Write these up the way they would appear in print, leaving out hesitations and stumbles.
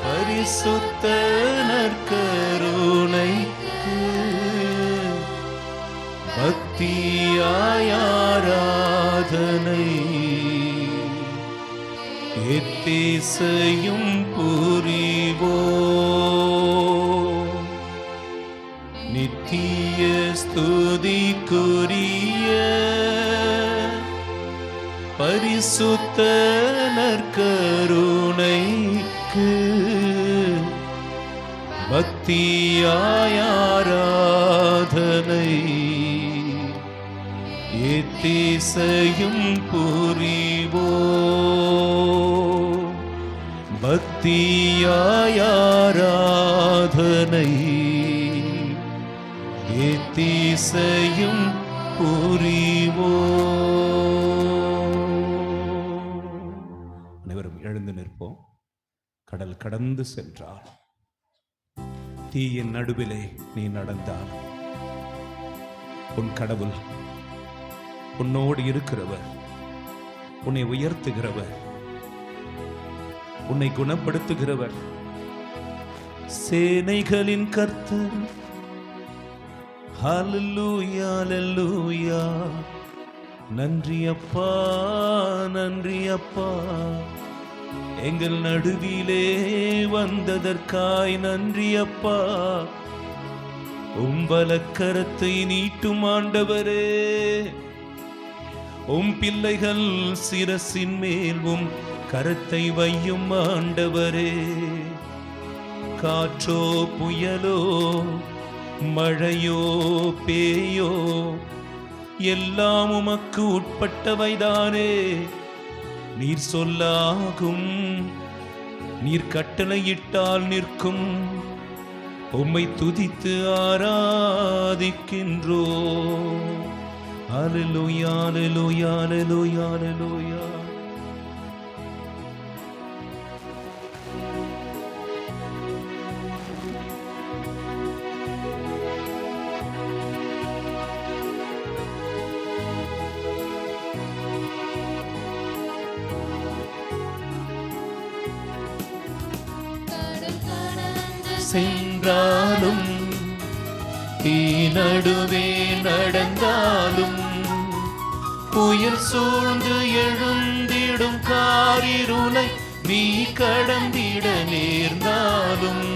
பரிசுத்த நற்கருணைக்கு பக்தியாய் ஆராதனை எத்திசையும் புரிவோம். நித்திய ஸ்துதிக்குரிய பரிசுத்த நற்கருணைக்கு பக்தியாய் ஆராதனை எத்திசையும் புரிவோம். பக்தியாய் ஆராதனை எத்திசையும் புரிவோம். அனைவரும் எழுந்து நிற்போம். கடல் கடந்து சென்றார், தீயின் நடுவிலே நீ நடந்தால் உன் கடவுள் உன்னோடு இருக்கிறவர், உன்னை உயர்த்துகிறவர், உன்னை குணப்படுத்துகிறவர், சேனைகளின் கர்த்தர். ஹல்லேலூயா ஹல்லேலூயா. நன்றி அப்பா, நன்றி அப்பா, எங்கள் நடுவிலே வந்ததற்காய் நன்றி அப்பா. வலக்கரத்தை நீட்டும் ஆண்டவரே, பிள்ளைகள் சிரசின் மேல் கரத்தை வையும் ஆண்டவரே. காற்றோ புயலோ மழையோ பேயோ எல்லாம் உமக்கு உட்பட்டவைதானே. நீர் சொல்லாகும், நீர் கட்டளையிட்டால் நிற்கும். உம்மை துதித்து ஆராதிக்கின்றோ. ஹல்லேலூயா ஹல்லேலூயா ஹல்லேலூயா ஹல்லேலூயா. சென்றாலும் தீ நடுவே நடந்தாலும், புயல் சூழ்ந்து எழுந்திடும் காரிருளை நீ கடந்திட நேர்ந்தாலும்,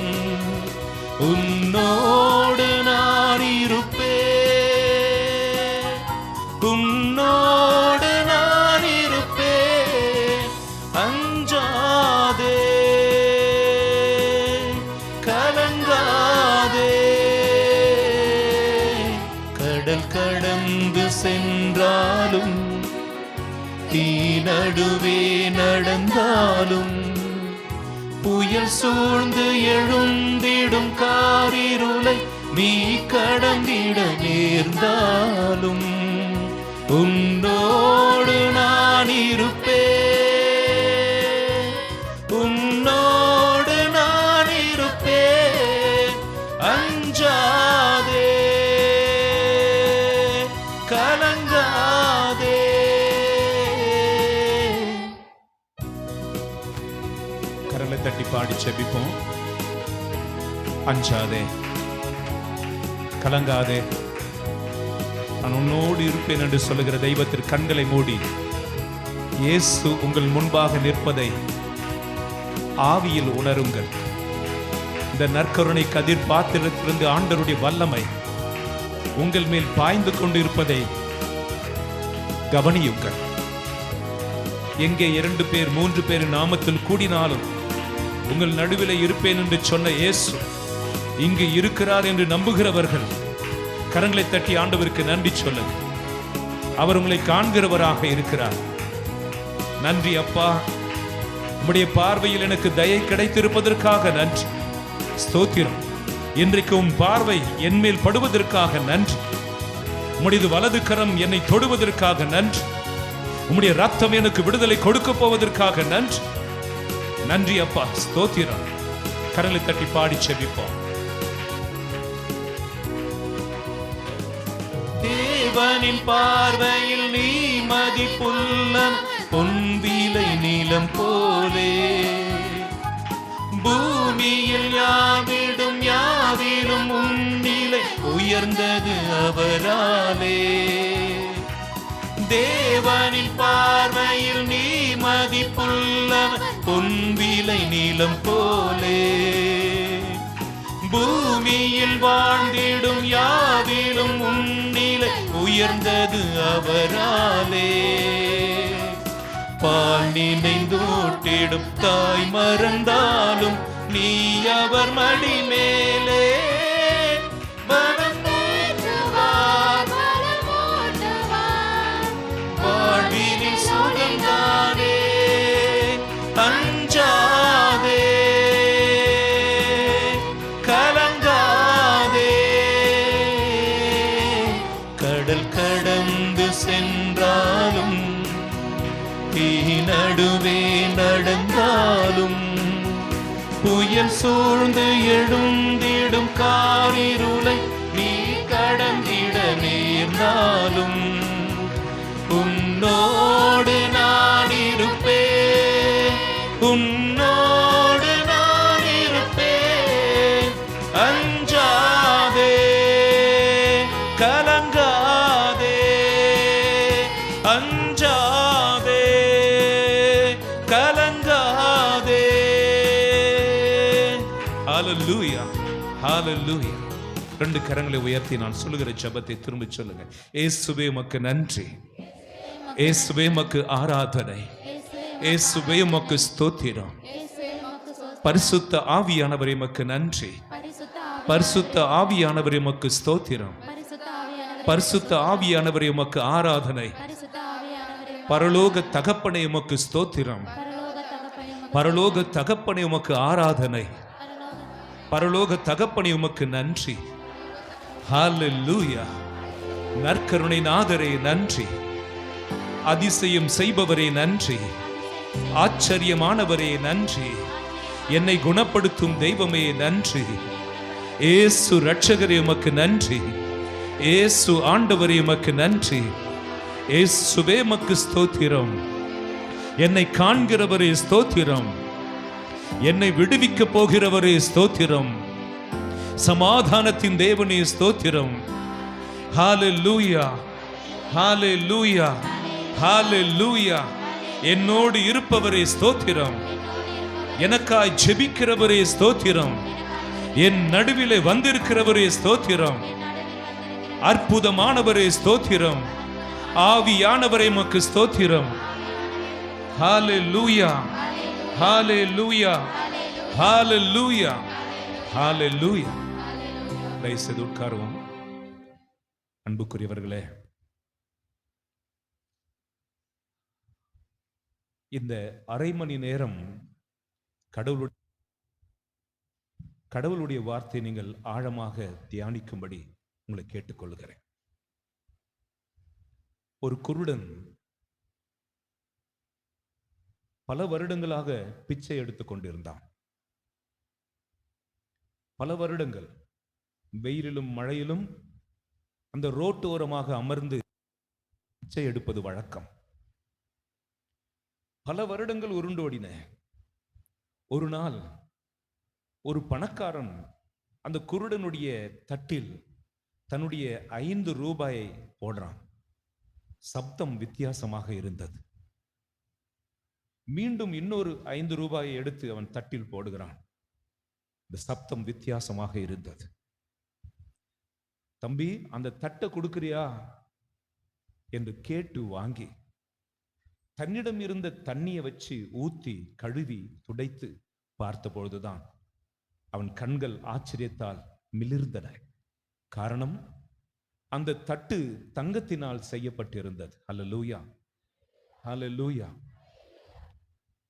உன்னோடு நான் இருப்பேன், உன்னோடு நான் இருப்பேன். அஞ்சாதே கலங்காதே. கடல் கடந்து சென்றாலும் தீ நடுவே நடந்தாலும், புயல் சூழ்ந்து எழுந்திடும் காரிருளை நீ கடந்திட நேர்ந்தாலும், உன்னோடு நான் இருப்பேன், உன்னோடு நான் இருப்பேன். அஞ்சாதே கலங்காதே. கரலை தட்டி பாடி செபிப்போம். அஞ்சாதே கலங்காதே, நான் உன்னோடு இருப்பேன் என்று சொல்லுகிற தெய்வத்திற்கு கண்களை மூடி இயேசு உங்கள் முன்பாக நிற்பதை ஆவியில் உணருங்கள். இந்த நற்கருணை கதிர் பாத்திரத்திலிருந்து ஆண்டவருடைய வல்லமை உங்கள் மேல் பாய்ந்து கொண்டிருப்பதை கவனியுங்கள். எங்கே 2 பேர் 3 பேர் நாமத்தில் கூடினாலும் உங்கள் நடுவில் இருப்பேன் என்று சொன்ன இயேசு இங்கு இருக்கிறார் என்று நம்புகிறவர்கள் கரங்களை தட்டி ஆண்டவருக்கு நன்றி சொல்லுங்கள். அவர் உங்களை காண்கிறவராக இருக்கிறார். நன்றி அப்பா, உம்முடைய பார்வையில் எனக்கு தயை கிடைத்திருப்பதற்காக நன்றி. ஸ்தோத்திரம். இன்றைக்கு உம் பார்வை என்மேல் படுவதற்காக நன்றி. உம்முடைய வலது கரம் என்னை தொடுவதற்காக நன்றி. உம்முடைய ரத்தம் எனக்கு விடுதலை கொடுக்க போவதற்காக நன்றி. நன்றி அப்பா, ஸ்தோத்திரம். கரங்களை தட்டி பாடி செபிப்போம். தேவனின் பார்வையில் நீ மதிப்புள்ள பொன்விலை நீலம் போலே. பூமியில் யாவிடும் யாவிலும் உன்னிலை உயர்ந்தது அவராலே. தேவனின் பார்வையில் நீ மதிப்புள்ளவன், பொன்விலை நீலம் போலே. பூமியில் வாழ்ந்திடும் யாவிலும் உன்னிலை உயர்ந்தது அவராலே. பால் நினைந்தோட்டிடும் தாய் மறந்தாலும் நீ அவர் மடி மேலே. வாழ்வினில் சுகம்தானே, அஞ்சாதே கலங்காதே. கடல் கடந்து சென்றாலும் தீ நடுவே நடந்தாலும், புயல் சூழ்ந்து எழுந்திடும் காரிருளை நீ கடந்திட நேர்ந்தாலும், உன்னோடு நான் இருப்பேன், உன்னோடு நான் இருப்பேன். அஞ்சாதே கலங்காதே, அஞ்சாதே கலங்காதே. ஹல்லேலூயா, ஹல்லேலூயா. ரெண்டு கரங்களை உயர்த்தி நான் சொல்லுகிற ஜெபத்தை திரும்பி சொல்லுங்க. இயேசுவே உமக்கு நன்றி, இயேசுவே உமக்கு ஆராதனை, இயேசுவே உமக்கு ஸ்தோத்திரம். பரிசுத்த ஆவியானவரே உமக்கு நன்றி, பரிசுத்த ஆவியானவரே உமக்கு ஸ்தோத்திரம், பரிசுத்த ஆவியானவரே உமக்கு ஆராதனை. பரலோக தகப்பனே உமக்கு ஸ்தோத்திரம், பரலோக தகப்பனே உமக்கு ஆராதனை, பரலோக தகப்பனே உமக்கு நன்றி. ஹல்லேலூயா. நற்கருணை நாதரே நன்றி, அதிசயம் செய்பவரே நன்றி, ஆச்சரியமானவரே நன்றி, என்னை குணப்படுத்தும் தெய்வமே நன்றி. இயேசு இரட்சகரே உமக்கு நன்றி, இயேசு ஆண்டவரே உமக்கு நன்றி. இயேசுவே உமக்கு ஸ்தோத்திரம். என்னை காண்கிறவரே ஸ்தோத்திரம், என்னை விடுவிக்க போகிறவரே ஸ்தோத்திரம், சமாதானத்தின் தேவனே ஸ்தோத்திரம். ஹல்லேலூயா, ஹல்லேலூயா, ஹல்லேலூயா. என்னோடு இருப்பவரே ஸ்தோத்திரம், எனக்காய் ஜெபிக்கிறவரே ஸ்தோத்திரம், என் நடுவிலே வந்திருக்கிறவரே ஸ்தோத்திரம், அற்புதமானவரே ஸ்தோத்திரம், ஆவியானவரே உமக்கு ஸ்தோத்திரம். ஹல்லேலூயா, ஹல்லேலூயா, ஹல்லேலூயா, ஹல்லேலூயா. தயவுசெய்து உட்காருவோம். அன்புக்குரியவர்களே, இந்த அரை மணி நேரம் கடவுளுடைய வார்த்தை நீங்கள் ஆழமாக தியானிக்கும்படி உங்களை கேட்டுக்கொள்கிறேன். ஒரு குருடன் பல வருடங்களாக பிச்சை எடுத்துக் கொண்டிருந்தான். பல வருடங்கள் வெயிலிலும் மழையிலும் அந்த ரோட்டோரமாக அமர்ந்து பிச்சை எடுப்பது வழக்கம். பல வருடங்கள் உருண்டோடின. ஒரு நாள் ஒரு பணக்காரன் அந்த குருடனுடைய தட்டில் தன்னுடைய 5 ரூபாயை போடுறான். சப்தம் வித்தியாசமாக இருந்தது. மீண்டும் இன்னொரு 5 ரூபாயை எடுத்து அவன் தட்டில் போடுகிறான். இந்த சப்தம் வித்தியாசமாக இருந்தது. தம்பி, அந்த தட்டை கொடுக்கிறியா என்று கேட்டு வாங்கி தன்னிடம் இருந்த தண்ணியை வச்சு ஊத்தி கழுவி துடைத்து பார்த்த பொழுதுதான் அவன் கண்கள் ஆச்சரியத்தால் மிளிர்ந்தன. காரணம், அந்த தட்டு தங்கத்தினால் செய்யப்பட்டிருந்தது. ஹல்லேலூயா, ஹல்லேலூயா.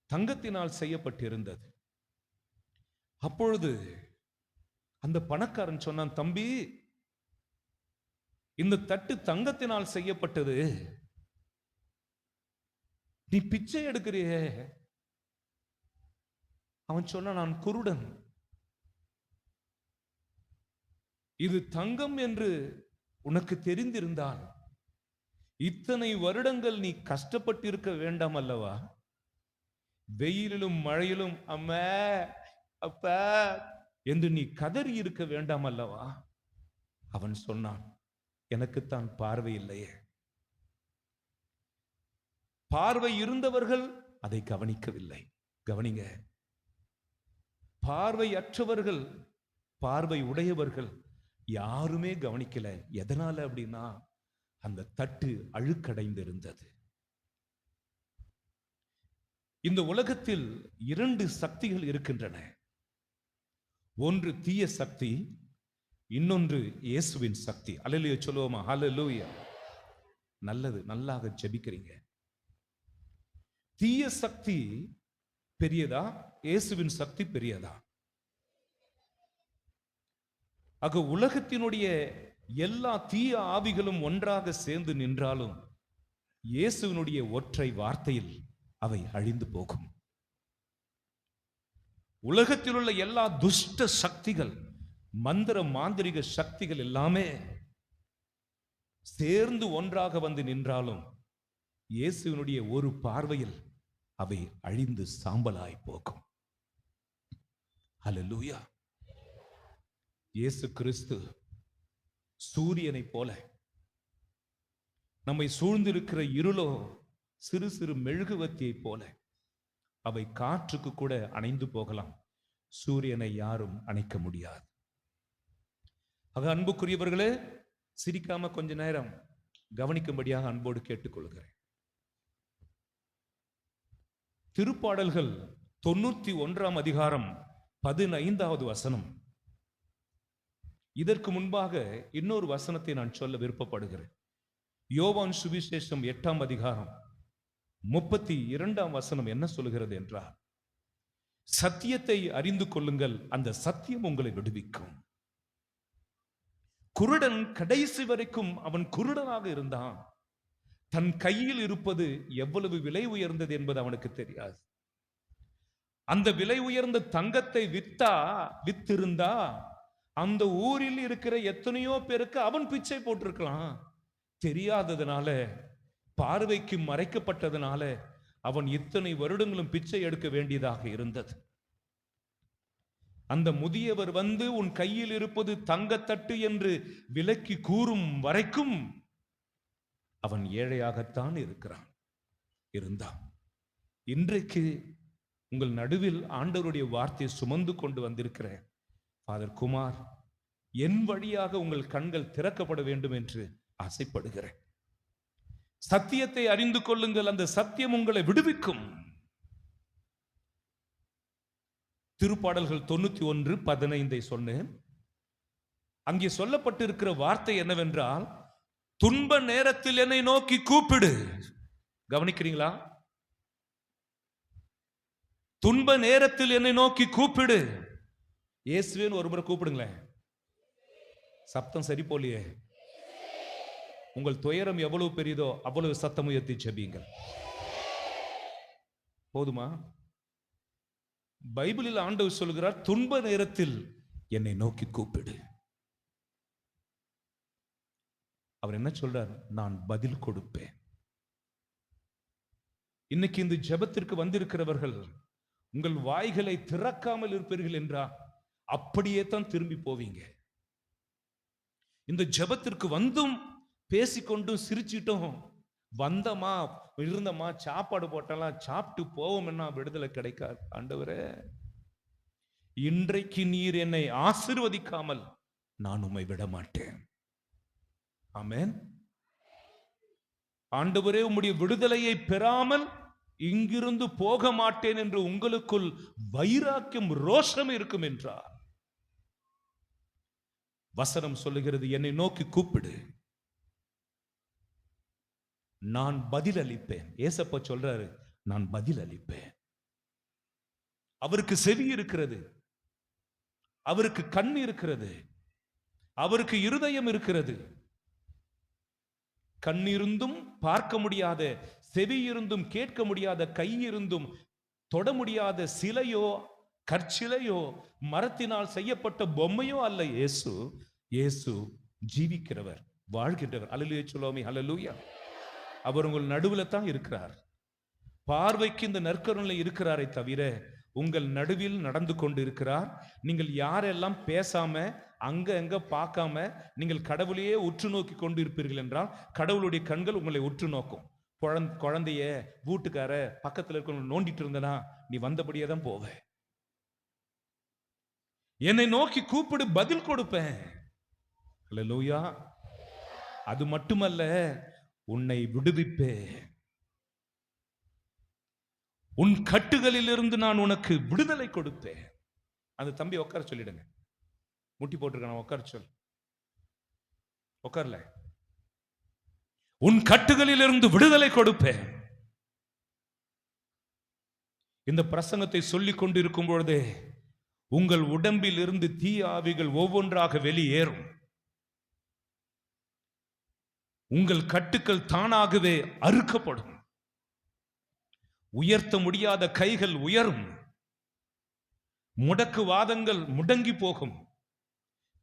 தங்கத்தினால் செய்யப்பட்டிருந்தது. அப்பொழுது அந்த பணக்காரன் சொன்னான், தம்பி, இந்த தட்டு தங்கத்தினால் செய்யப்பட்டது, நீ பிச்சை எடுக்கிறியே. அவன் சொன்ன, நான் குருடன், இது தங்கம் என்று உனக்கு தெரிந்திருந்தால் இத்தனை வருடங்கள் நீ கஷ்டப்பட்டிருக்க வேண்டாம் அல்லவா? வெயிலிலும் மழையிலும் அம்மா அப்பா என்று நீ கதறி இருக்க வேண்டாம் அல்லவா? அவன் சொன்னான், எனக்குத்தான் பார்வை இல்லையே. பார்வை இருந்தவர்கள் அதை கவனிக்கவில்லை. கவனிங்க, பார்வையற்றவர்கள், பார்வை உடையவர்கள் யாருமே கவனிக்கல. எதனால அப்படின்னா, அந்த தட்டு அழுக்கடைந்து இருந்தது. இந்த உலகத்தில் 2 சக்திகள் இருக்கின்றன. ஒன்று தீய சக்தி, இன்னொன்று இயேசுவின் சக்தி. அல்லேலூயா சொல்லுவோமா? அல்லேலூயா. நல்லது, நல்லாக ஜெபிக்கிறீங்க. தீய சக்தி பெரியதா, இயேசுவின் சக்தி பெரியதா? ஆக உலகத்தினுடைய எல்லா தீய ஆவிகளும் ஒன்றாக சேர்ந்து நின்றாலும் இயேசுவினுடைய ஒற்றை வார்த்தையில் அவை அழிந்து போகும். உலகத்தில் உள்ள எல்லா துஷ்ட சக்திகள், மந்திர மாந்திரிக சக்திகள் எல்லாமே சேர்ந்து ஒன்றாக வந்து நின்றாலும் இயேசுவினுடைய ஒரு பார்வையில் அவை அழிந்து சாம்பலாய் போகும். அல்லேலூயா. இயேசு கிறிஸ்து சூரியனை போல, நம்மை சூழ்ந்திருக்கிற இருளோ சிறு சிறு மெழுகுவத்தியை போல, அவை காற்றுக்கு கூட அணைந்து போகலாம், சூரியனை யாரும் அணைக்க முடியாது. ஆக அன்புக்குரியவர்களே, சிரிக்காம கொஞ்ச நேரம் கவனிக்கும்படியாக அன்போடு கேட்டுக்கொள்கிறேன். திருப்பாடல்கள் 91 அதிகாரம் 15வது வசனம். இதற்கு முன்பாக இன்னொரு வசனத்தை நான் சொல்ல விருப்பப்படுகிறேன். யோவான் சுவிசேஷம் 8 அதிகாரம் 32 வசனம் என்ன சொல்கிறது என்றால், சத்தியத்தை அறிந்து கொள்ளுங்கள், அந்த சத்தியம் உங்களை விடுவிக்கும். குருடன் கடைசி வரைக்கும் அவன் குருடனாக இருந்தான். தன் கையில் இருப்பது எவ்வளவு விலை உயர்ந்தது என்பது அவனுக்கு தெரியாது. அந்த விலை உயர்ந்த தங்கத்தை வித்திருந்தா அந்த ஊரில் இருக்கிற எத்தனையோ பேருக்கு அவன் பிச்சை போட்டிருக்கலாம். தெரியாததுனால, பார்வைக்கு மறைக்கப்பட்டதுனால அவன் இத்தனை வருடங்களும் பிச்சை எடுக்க வேண்டியதாக இருந்தது. அந்த முதியவர் வந்து உன் கையில் இருப்பது தங்கத்தட்டு என்று விலக்கி கூறும் வரைக்கும் அவன் ஏழையாகத்தான் இருந்தான். இன்றைக்கு உங்கள் நடுவில் ஆண்டவருடைய வார்த்தையை சுமந்து கொண்டு வந்திருக்கிற ஃபாதர் குமார், என் வழியாக உங்கள் கண்கள் திறக்கப்பட வேண்டும் என்று ஆசைப்படுகிறேன். சத்தியத்தை அறிந்து கொள்ளுங்கள், அந்த சத்தியம் உங்களை விடுவிக்கும். திருப்பாடல்கள் 91:15 சொன்னேன். அங்கே சொல்லப்பட்டிருக்கிற வார்த்தை என்னவென்றால், துன்ப நேரத்தில் என்னை நோக்கி கூப்பிடு. கவனிக்கிறீங்களா? துன்ப நேரத்தில் என்னை நோக்கி கூப்பிடு. இயேசுவேன்னு ஒரு முறை கூப்பிடுங்களேன். சப்தம் சரி போலியே. உங்கள் துயரம் எவ்வளவு பெரியதோ அவ்வளவு சத்தம் உயர்த்தி ஜெபியுங்கள். போதுமா? பைபிளில் ஆண்டவர் சொல்கிறார், துன்ப நேரத்தில் என்னை நோக்கி கூப்பிடு. அவர் என்ன சொல்றார்? நான் பதில் கொடுப்பேன். இன்னைக்கு இந்த ஜெபத்திற்கு வந்திருக்கிறவர்கள் உங்கள் வாய்களை திறக்காமல் இருப்பீர்கள் என்றால் அப்படியே தான் திரும்பி போவீங்க. இந்த ஜெபத்திற்கு வந்தும் பேசிக்கொண்டும் சிரிச்சிட்டும் வந்தமா இருந்தமா சாப்பாடு போட்டலாம் சாப்பிட்டு போவோம்னா விடுதலை கிடைக்காது. ஆண்டவரே, இன்றைக்கு நீர் என்னை ஆசீர்வதிக்காமல் நான் உம்மை விட மாட்டேன். ஆமென். ஆண்டவரே, உம்முடைய விடுதலையை பெறாமல் இங்கிருந்து போக மாட்டேன் என்று உங்களுக்குள் வைராக்கியம், ரோஷம் இருக்கும் என்றார். வசனம் சொல்லுகிறது, என்னை நோக்கி கூப்பிடு, நான் பதில் அளிப்பேன். ஏசப்பா சொல்றாரு, நான் பதில் அளிப்பேன். அவருக்கு செவி இருக்கிறது, அவருக்கு கண் இருக்கிறது, அவருக்கு இருதயம் இருக்கிறது. கண் இருந்தும் பார்க்க முடியாத, செவி இருந்தும் கேட்க முடியாத, கை இருந்தும் தொட முடியாத சிலையோ கற்சிலையோ மரத்தினால் செய்யப்பட்ட பொம்மையோ அல்ல இயேசு. இயேசு ஜீவிக்கிறவர், வாழ்கின்றவர். அல்லேலூயா சொல்லுவோமே. அல்லேலூயா. அவர் உங்கள் நடுவில் தான் இருக்கிறார். பார்வைக்கு இந்த நற்கருணையில இருக்கிறாரே தவிர உங்கள் நடுவில் நடந்து கொண்டு இருக்கிறார். நீங்கள் யாரெல்லாம் பேசாம அங்க எங்க பார்க்காம நீங்கள் கடவுளையே உற்று நோக்கி கொண்டு இருப்பீர்கள் என்றால் கடவுளுடைய கண்கள் உங்களை உற்று நோக்கும். குழந்தைய வீட்டுக்கார பக்கத்துல இருக்க நோண்டிட்டு இருந்தனா நீ வந்தபடியே தான் போவ. என்னை நோக்கி கூப்பிடு, பதில் கொடுப்பேன். அல்லேலூயா. அது மட்டுமல்ல, உன்னை விடுவிப்பேன். உன் கட்டுகளில் இருந்து நான் உனக்கு விடுதலை கொடுப்பேன். அந்த தம்பி உட்கார சொல்லிடுங்க. முட்டி போட்டிருக்கான உட்கார சொல். உட்கார்ல. உன் கட்டுகளில் இருந்து விடுதலை கொடுப்பேன். இந்த பிரசங்கத்தை சொல்லிக் கொண்டிருக்கும் பொழுதே உங்கள் உடம்பில் இருந்து தீய ஆவிகள் ஒவ்வொன்றாக வெளியேறும். உங்கள் கட்டுக்கள் தானாகவே அறுக்கப்படும். உயர்த்த முடியாத கைகள் உயரும். முடக்குவாதங்கள் முடங்கி போகும்.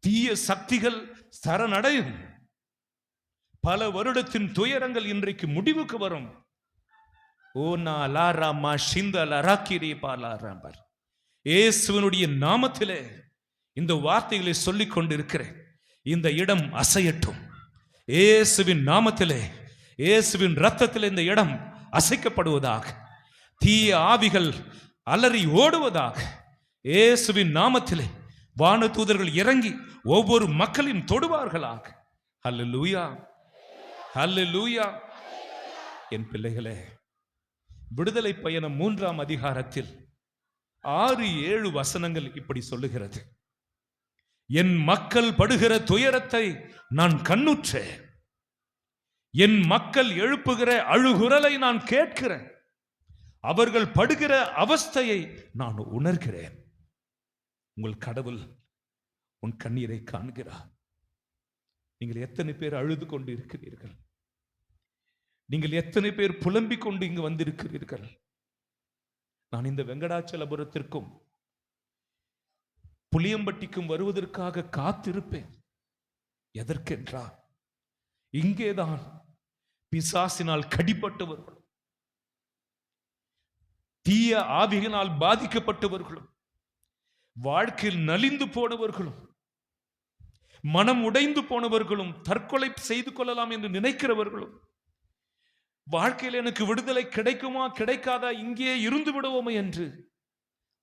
தீய சக்திகள் சரணடையும். பல வருடத்தின் துயரங்கள் இன்றைக்கு முடிவுக்கு வரும். இயேசுவினுடைய நாமத்திலே இந்த வார்த்தைகளை சொல்லிக் கொண்டிருக்கிறேன். இந்த இடம் அசையட்டும். இயேசுவின் நாமத்திலே, இயேசுவின் இரத்தத்திலே இந்த இடம் அசைக்கப்படுவதாக. தீய ஆவிகள் அலறி ஓடுவதாக. இயேசுவின் நாமத்திலே வானதூதர்கள் இறங்கி ஒவ்வொரு மக்களையும் தொடுவார்களாக. ஹல்லேலூயா, ஹல்லேலூயா. என் பிள்ளைகளே, விடுதலை பயணம் 3ஆம் அதிகாரத்தில் 6-7 வசனங்கள் இப்படி சொல்லுகிறது. என் மக்கள் படுகிற துயரத்தை நான் கண்ணுற்றேன். என் மக்கள் எழுப்புகிற அழுகுரலை நான் கேட்கிறேன். அவர்கள் படுகிற அவஸ்தையை நான் உணர்கிறேன். உங்கள் கடவுள் உன் கண்ணீரை காண்கிறார். நீங்கள் எத்தனை பேர் அழுது கொண்டு இருக்கிறீர்கள்? நீங்கள் எத்தனை பேர் புலம்பிக் கொண்டு இங்கு வந்திருக்கிறீர்கள்? நான் இந்த வெங்கடாச்சலபுரத்திற்கும் புளியம்பட்டிக்கும் வருவதற்காக காத்திருப்பேன். எதற்கென்றால் இங்கேதான் பிசாசினால் கடிப்பட்டவர்களும் தீய ஆவியினால் பாதிக்கப்பட்டவர்களும் வாழ்க்கையில் நலிந்து போனவர்களும் மனம் உடைந்து போனவர்களும் தற்கொலை செய்து கொள்ளலாம் என்று நினைக்கிறவர்களும் வாழ்க்கையில் எனக்கு விடுதலை கிடைக்குமா கிடைக்காதா, இங்கே இருந்து விடுவோமே என்று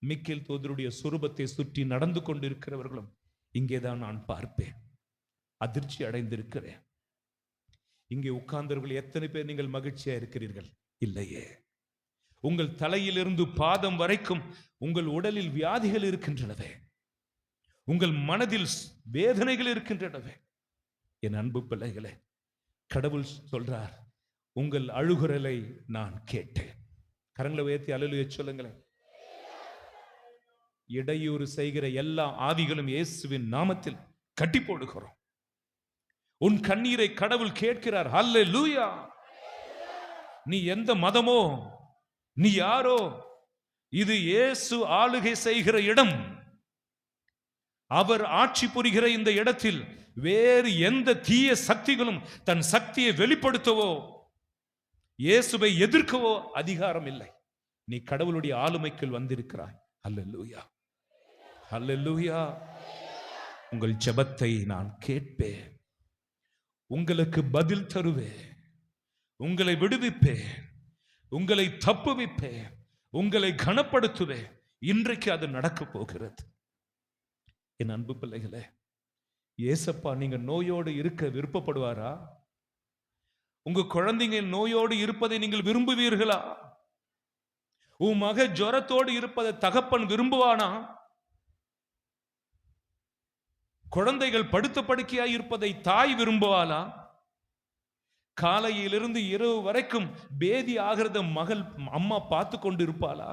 மிக்கேல் தூதருடைய சுரூபத்தை சுற்றி நடந்து கொண்டிருக்கிறவர்களும் இங்கேதான் நான் பார்ப்பேன். அதிர்ச்சி அடைந்திருக்கிறேன். இங்கே உட்கார்ந்தவர்கள் எத்தனை பேர் நீங்கள் மகிழ்ச்சியா இருக்கிறீர்கள்? இல்லையே. உங்கள் தலையிலிருந்து பாதம் வரைக்கும் உங்கள் உடலில் வியாதிகள் இருக்கின்றனவே, உங்கள் மனதில் வேதனைகள் இருக்கின்றனவே. என் அன்பு பிள்ளைகளே, கடவுள் சொல்றார், உங்கள் அழுகுரலை நான் கேட்டேன். கரங்களை உயர்த்தி அல்லேலூயா சொல்லுங்களேன். இடையூறு செய்கிற எல்லா ஆவிகளும் இயேசுவின் நாமத்தில் கட்டி போடுகிறோம். உன் கண்ணீரை கடவுள் கேட்கிறார். அல்லேலூயா. நீ எந்த மதமோ, நீ யாரோ, இது இயேசு ஆளுகை செய்கிற இடம். அவர் ஆட்சி புரிகிற இந்த இடத்தில் வேறு எந்த தீய சக்திகளும் தன் சக்தியை வெளிப்படுத்தவோ இயேசுவை எதிர்க்கவோ அதிகாரம் இல்லை. நீ கடவுளுடைய ஆளுமைக்குள் வந்திருக்கிறாய். அல்லேலூயா, அல்லேலூயா. உங்கள் ஜெபத்தை நான் கேட்பேன். உங்களுக்கு பதில் தருவேன். உங்களை விடுவிப்பேன். உங்களை தப்புவிப்பேன். உங்களை கனப்படுத்துவேன். இன்றைக்கு அது நடக்க போகிறது. என் அன்பு பிள்ளைகளே, ஏசப்பா நீங்க நோயோடு இருக்க விருப்பப்படுவாரா? உங்க குழந்தைங்க நோயோடு இருப்பதை நீங்கள் விரும்புவீர்களா? உன் மக ஜுரத்தோடு இருப்பதை தகப்பன் விரும்புவானா? குழந்தைகள் படுத்த படுக்கையாய் இருப்பதை தாய் விரும்புவாளா? காலையிலிருந்து இரவு வரைக்கும் பேதி ஆகிறத மகள் அம்மா பார்த்து கொண்டு இருப்பாளா?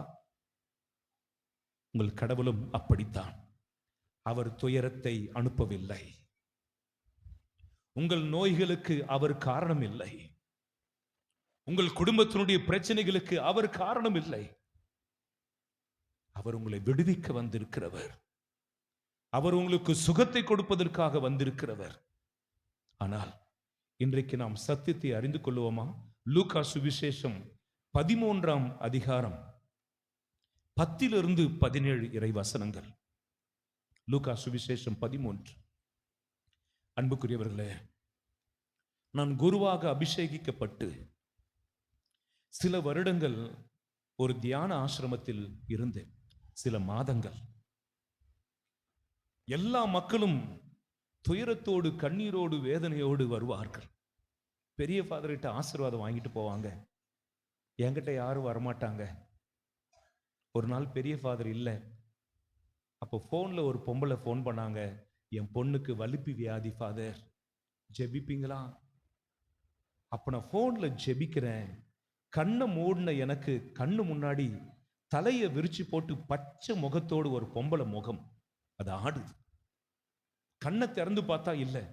உங்கள் கடவுளும் அப்படித்தான். அவர் துயரத்தை அனுப்பவில்லை. உங்கள் நோய்களுக்கு அவர் காரணம் இல்லை. உங்கள் குடும்பத்தினுடைய பிரச்சனைகளுக்கு அவர் காரணம் இல்லை. அவர் உங்களை விடுவிக்க வந்திருக்கிறவர். அவர் உங்களுக்கு சுகத்தை கொடுப்பதற்காக வந்திருக்கிறவர். ஆனால் இன்றைக்கு நாம் சத்தியத்தை அறிந்து கொள்வோமா? லூக்கா சுவிசேஷம் 13ஆம் அதிகாரம் 10-17 இறை வசனங்கள். லூக்கா சுவிசேஷம் 13. அன்புக்குரியவர்களே, நான் குருவாக அபிஷேகிக்கப்பட்டு சில வருடங்கள் ஒரு தியான ஆசிரமத்தில் இருந்தேன். சில மாதங்கள். எல்லா மக்களும் துயரத்தோடு, கண்ணீரோடு, வேதனையோடு வருவார்கள். பெரிய ஃபாதர்கிட்ட ஆசீர்வாதம் வாங்கிட்டு போவாங்க. என்கிட்ட யாரும் வரமாட்டாங்க. ஒரு நாள் பெரிய ஃபாதர் இல்லை. அப்போ ஃபோனில் ஒரு பொம்பளை ஃபோன் பண்ணாங்க. என் பொண்ணுக்கு வலிப்பு வியாதி ஃபாதர், ஜெபிப்பீங்களா? அப்போ நான் ஃபோனில் ஜெபிக்கிறேன். கண்ணை மூடின எனக்கு கண்ணு முன்னாடி தலையை விரிச்சு போட்டு பச்சை முகத்தோடு ஒரு பொம்பளை முகம் அது ஆடுது. கண்ணை திறந்து பார்த்தா இல்லை.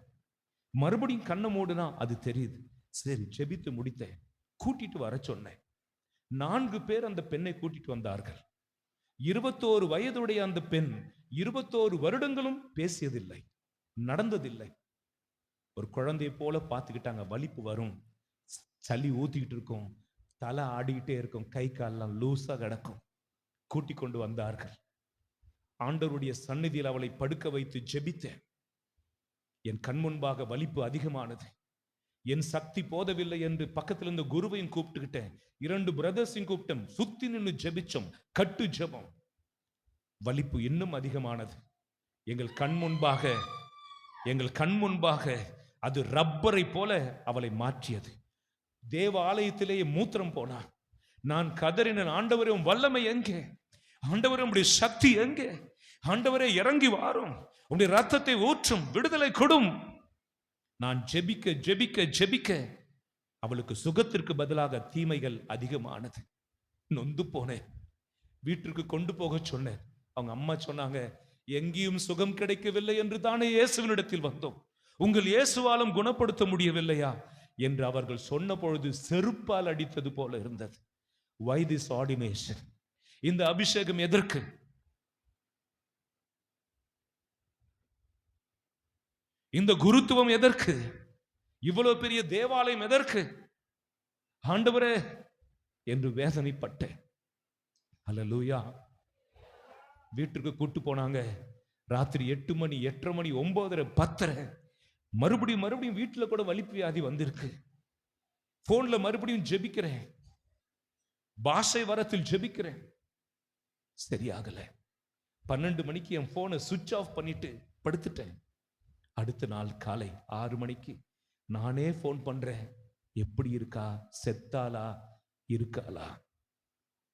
மறுபடியும் கண்ணை மூடுனா அது தெரியுது. சரி, ஜெபித்து முடித்தேன். கூட்டிட்டு வர சொன்னேன். 4 பேர் அந்த பெண்ணை கூட்டிட்டு வந்தார்கள். 21 வயதுடைய அந்த பெண் 21 வருடங்களும் பேசியதில்லை, நடந்ததில்லை. ஒரு குழந்தையை போல பார்த்துக்கிட்டாங்க. வலிப்பு வரும், சளி ஊத்திக்கிட்டு இருக்கும், தலை ஆடிக்கிட்டே இருக்கும், கை காலெல்லாம் லூசா கிடக்கும். கூட்டி கொண்டு வந்தார்கள். ஆண்டவருடைய சந்நிதியில் அவளை படுக்க வைத்து ஜெபித்தேன். என் கண் முன்பாக வலிப்பு அதிகமானது. என் சக்தி போதவில்லை என்று பக்கத்தில் இருந்த குருவையும் கூப்பிட்டுக்கிட்டேன். 2 பிரதர்ஸையும் கூப்பிட்டேன். சுத்தி நின்று ஜெபிச்சோம். கட்டு ஜெபம். வலிப்பு இன்னும் அதிகமானது. எங்கள் கண் முன்பாக அது ரப்பரை போல அவளை மாற்றியது. தேவ ஆலயத்திலேயே மூத்திரம் போனா. நான் கதறினேன், ஆண்டவரே உம் வல்லமை எங்கே? ஆண்டவரே உம்முடைய சக்தி எங்கே? ஆண்டவரே இறங்கி வாரும், உம்முடைய ரத்தத்தை ஊற்றும், விடுதலை கொடும். நான் ஜெபிக்க ஜெபிக்க ஜெபிக்க அவளுக்கு சுகத்திற்கு பதிலாக தீமைகள் அதிகமானது. நொந்து போனேன். வீட்டிற்கு கொண்டு போக சொன்னேன். அவங்க அம்மா சொன்னாங்க, எங்கேயும் சுகம் கிடைக்கவில்லை என்று தானே இயேசுவினிடத்தில் வந்தோம், உங்கள் இயேசுவாலும் குணப்படுத்த முடியவில்லையா என்று அவர்கள் சொன்ன பொழுது செருப்பால் அடித்தது போல இருந்தது. Why this ordination? இந்த அபிஷேகம் எதற்கு? இந்த குருத்துவம் எதற்கு? இவ்வளவு பெரிய தேவாலயம் எதற்கு? ஆண்டவரே என்று வேதனைப்பட்டேன். அல்லேலூயா. வீட்டுக்கு கூட்டு போனாங்க. ராத்திரி 8 மணி, 8:30 மணி, 9:30, 10:30. மறுபடியும் வீட்டுல கூட வலிப்பு வியாதி வந்திருக்கு. போன்ல மறுபடியும் ஜெபிக்கிறேன். பாஷை வரத்தில் ஜெபிக்கிறேன். சரியாகல. 12 மணிக்கு என் போனை சுவிட்ச் ஆஃப் பண்ணிட்டு படுத்துட்டேன். அடுத்த நாள் காலை 6 மணிக்கு நானே போன் பண்றேன். எப்படி இருக்கா? செத்தாலா? இருக்காளா?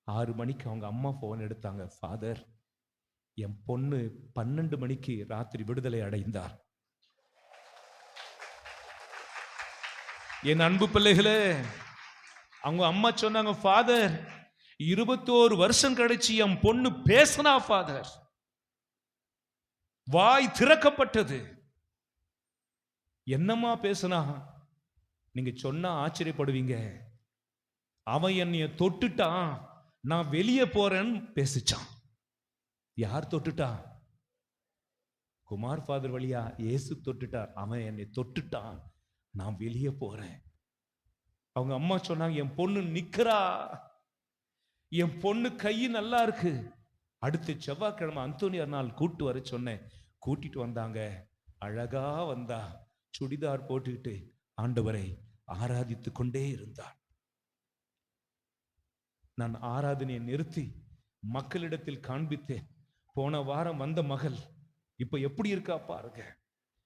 6 மணிக்கு அவங்க அம்மா போன் எடுத்தாங்க. ஃபாதர், என் பொண்ணு 12 மணிக்கு ராத்திரி விடுதலை அடைந்தார். என் அன்பு பிள்ளைகளே, அவங்க அம்மா சொன்னாங்க, ஃபாதர் 21 வருஷம் கழிச்சு என் பொண்ணு பேசினா ஃபாதர். வாய் திறக்கப்பட்டது. என்னம்மா பேசுனா? நீங்க சொன்னா ஆச்சரியப்படுவீங்க. அவன் என்னைய தொட்டுட்டான், நான் வெளியே போறேன்னு பேசிச்சான். யார் தொட்டுட்டா? குமார் ஃபாதர் வழியா இயேசு தொட்டுட்டார். அவன் என்னை தொட்டுட்டான், நான் வெளியே போறேன். அவங்க அம்மா சொன்னாங்க, என் பொண்ணு நிக்கிறா, என் பொண்ணு கை நல்லா இருக்கு. அடுத்த செவ்வாய்க்கிழமை அந்தோனியார் நாள் கூட்டு வர சொன்னேன். கூட்டிட்டு வந்தாங்க. அழகா வந்தா, சுடிதார் போட்டுக்கிட்டு ஆண்டவரை ஆராதித்து கொண்டே இருந்தான். நான் ஆராதனையை நிறுத்தி மக்களிடத்தில் காண்பித்தேன். போன வாரம் வந்த மகள் இப்ப எப்படி இருக்கா பாருங்க.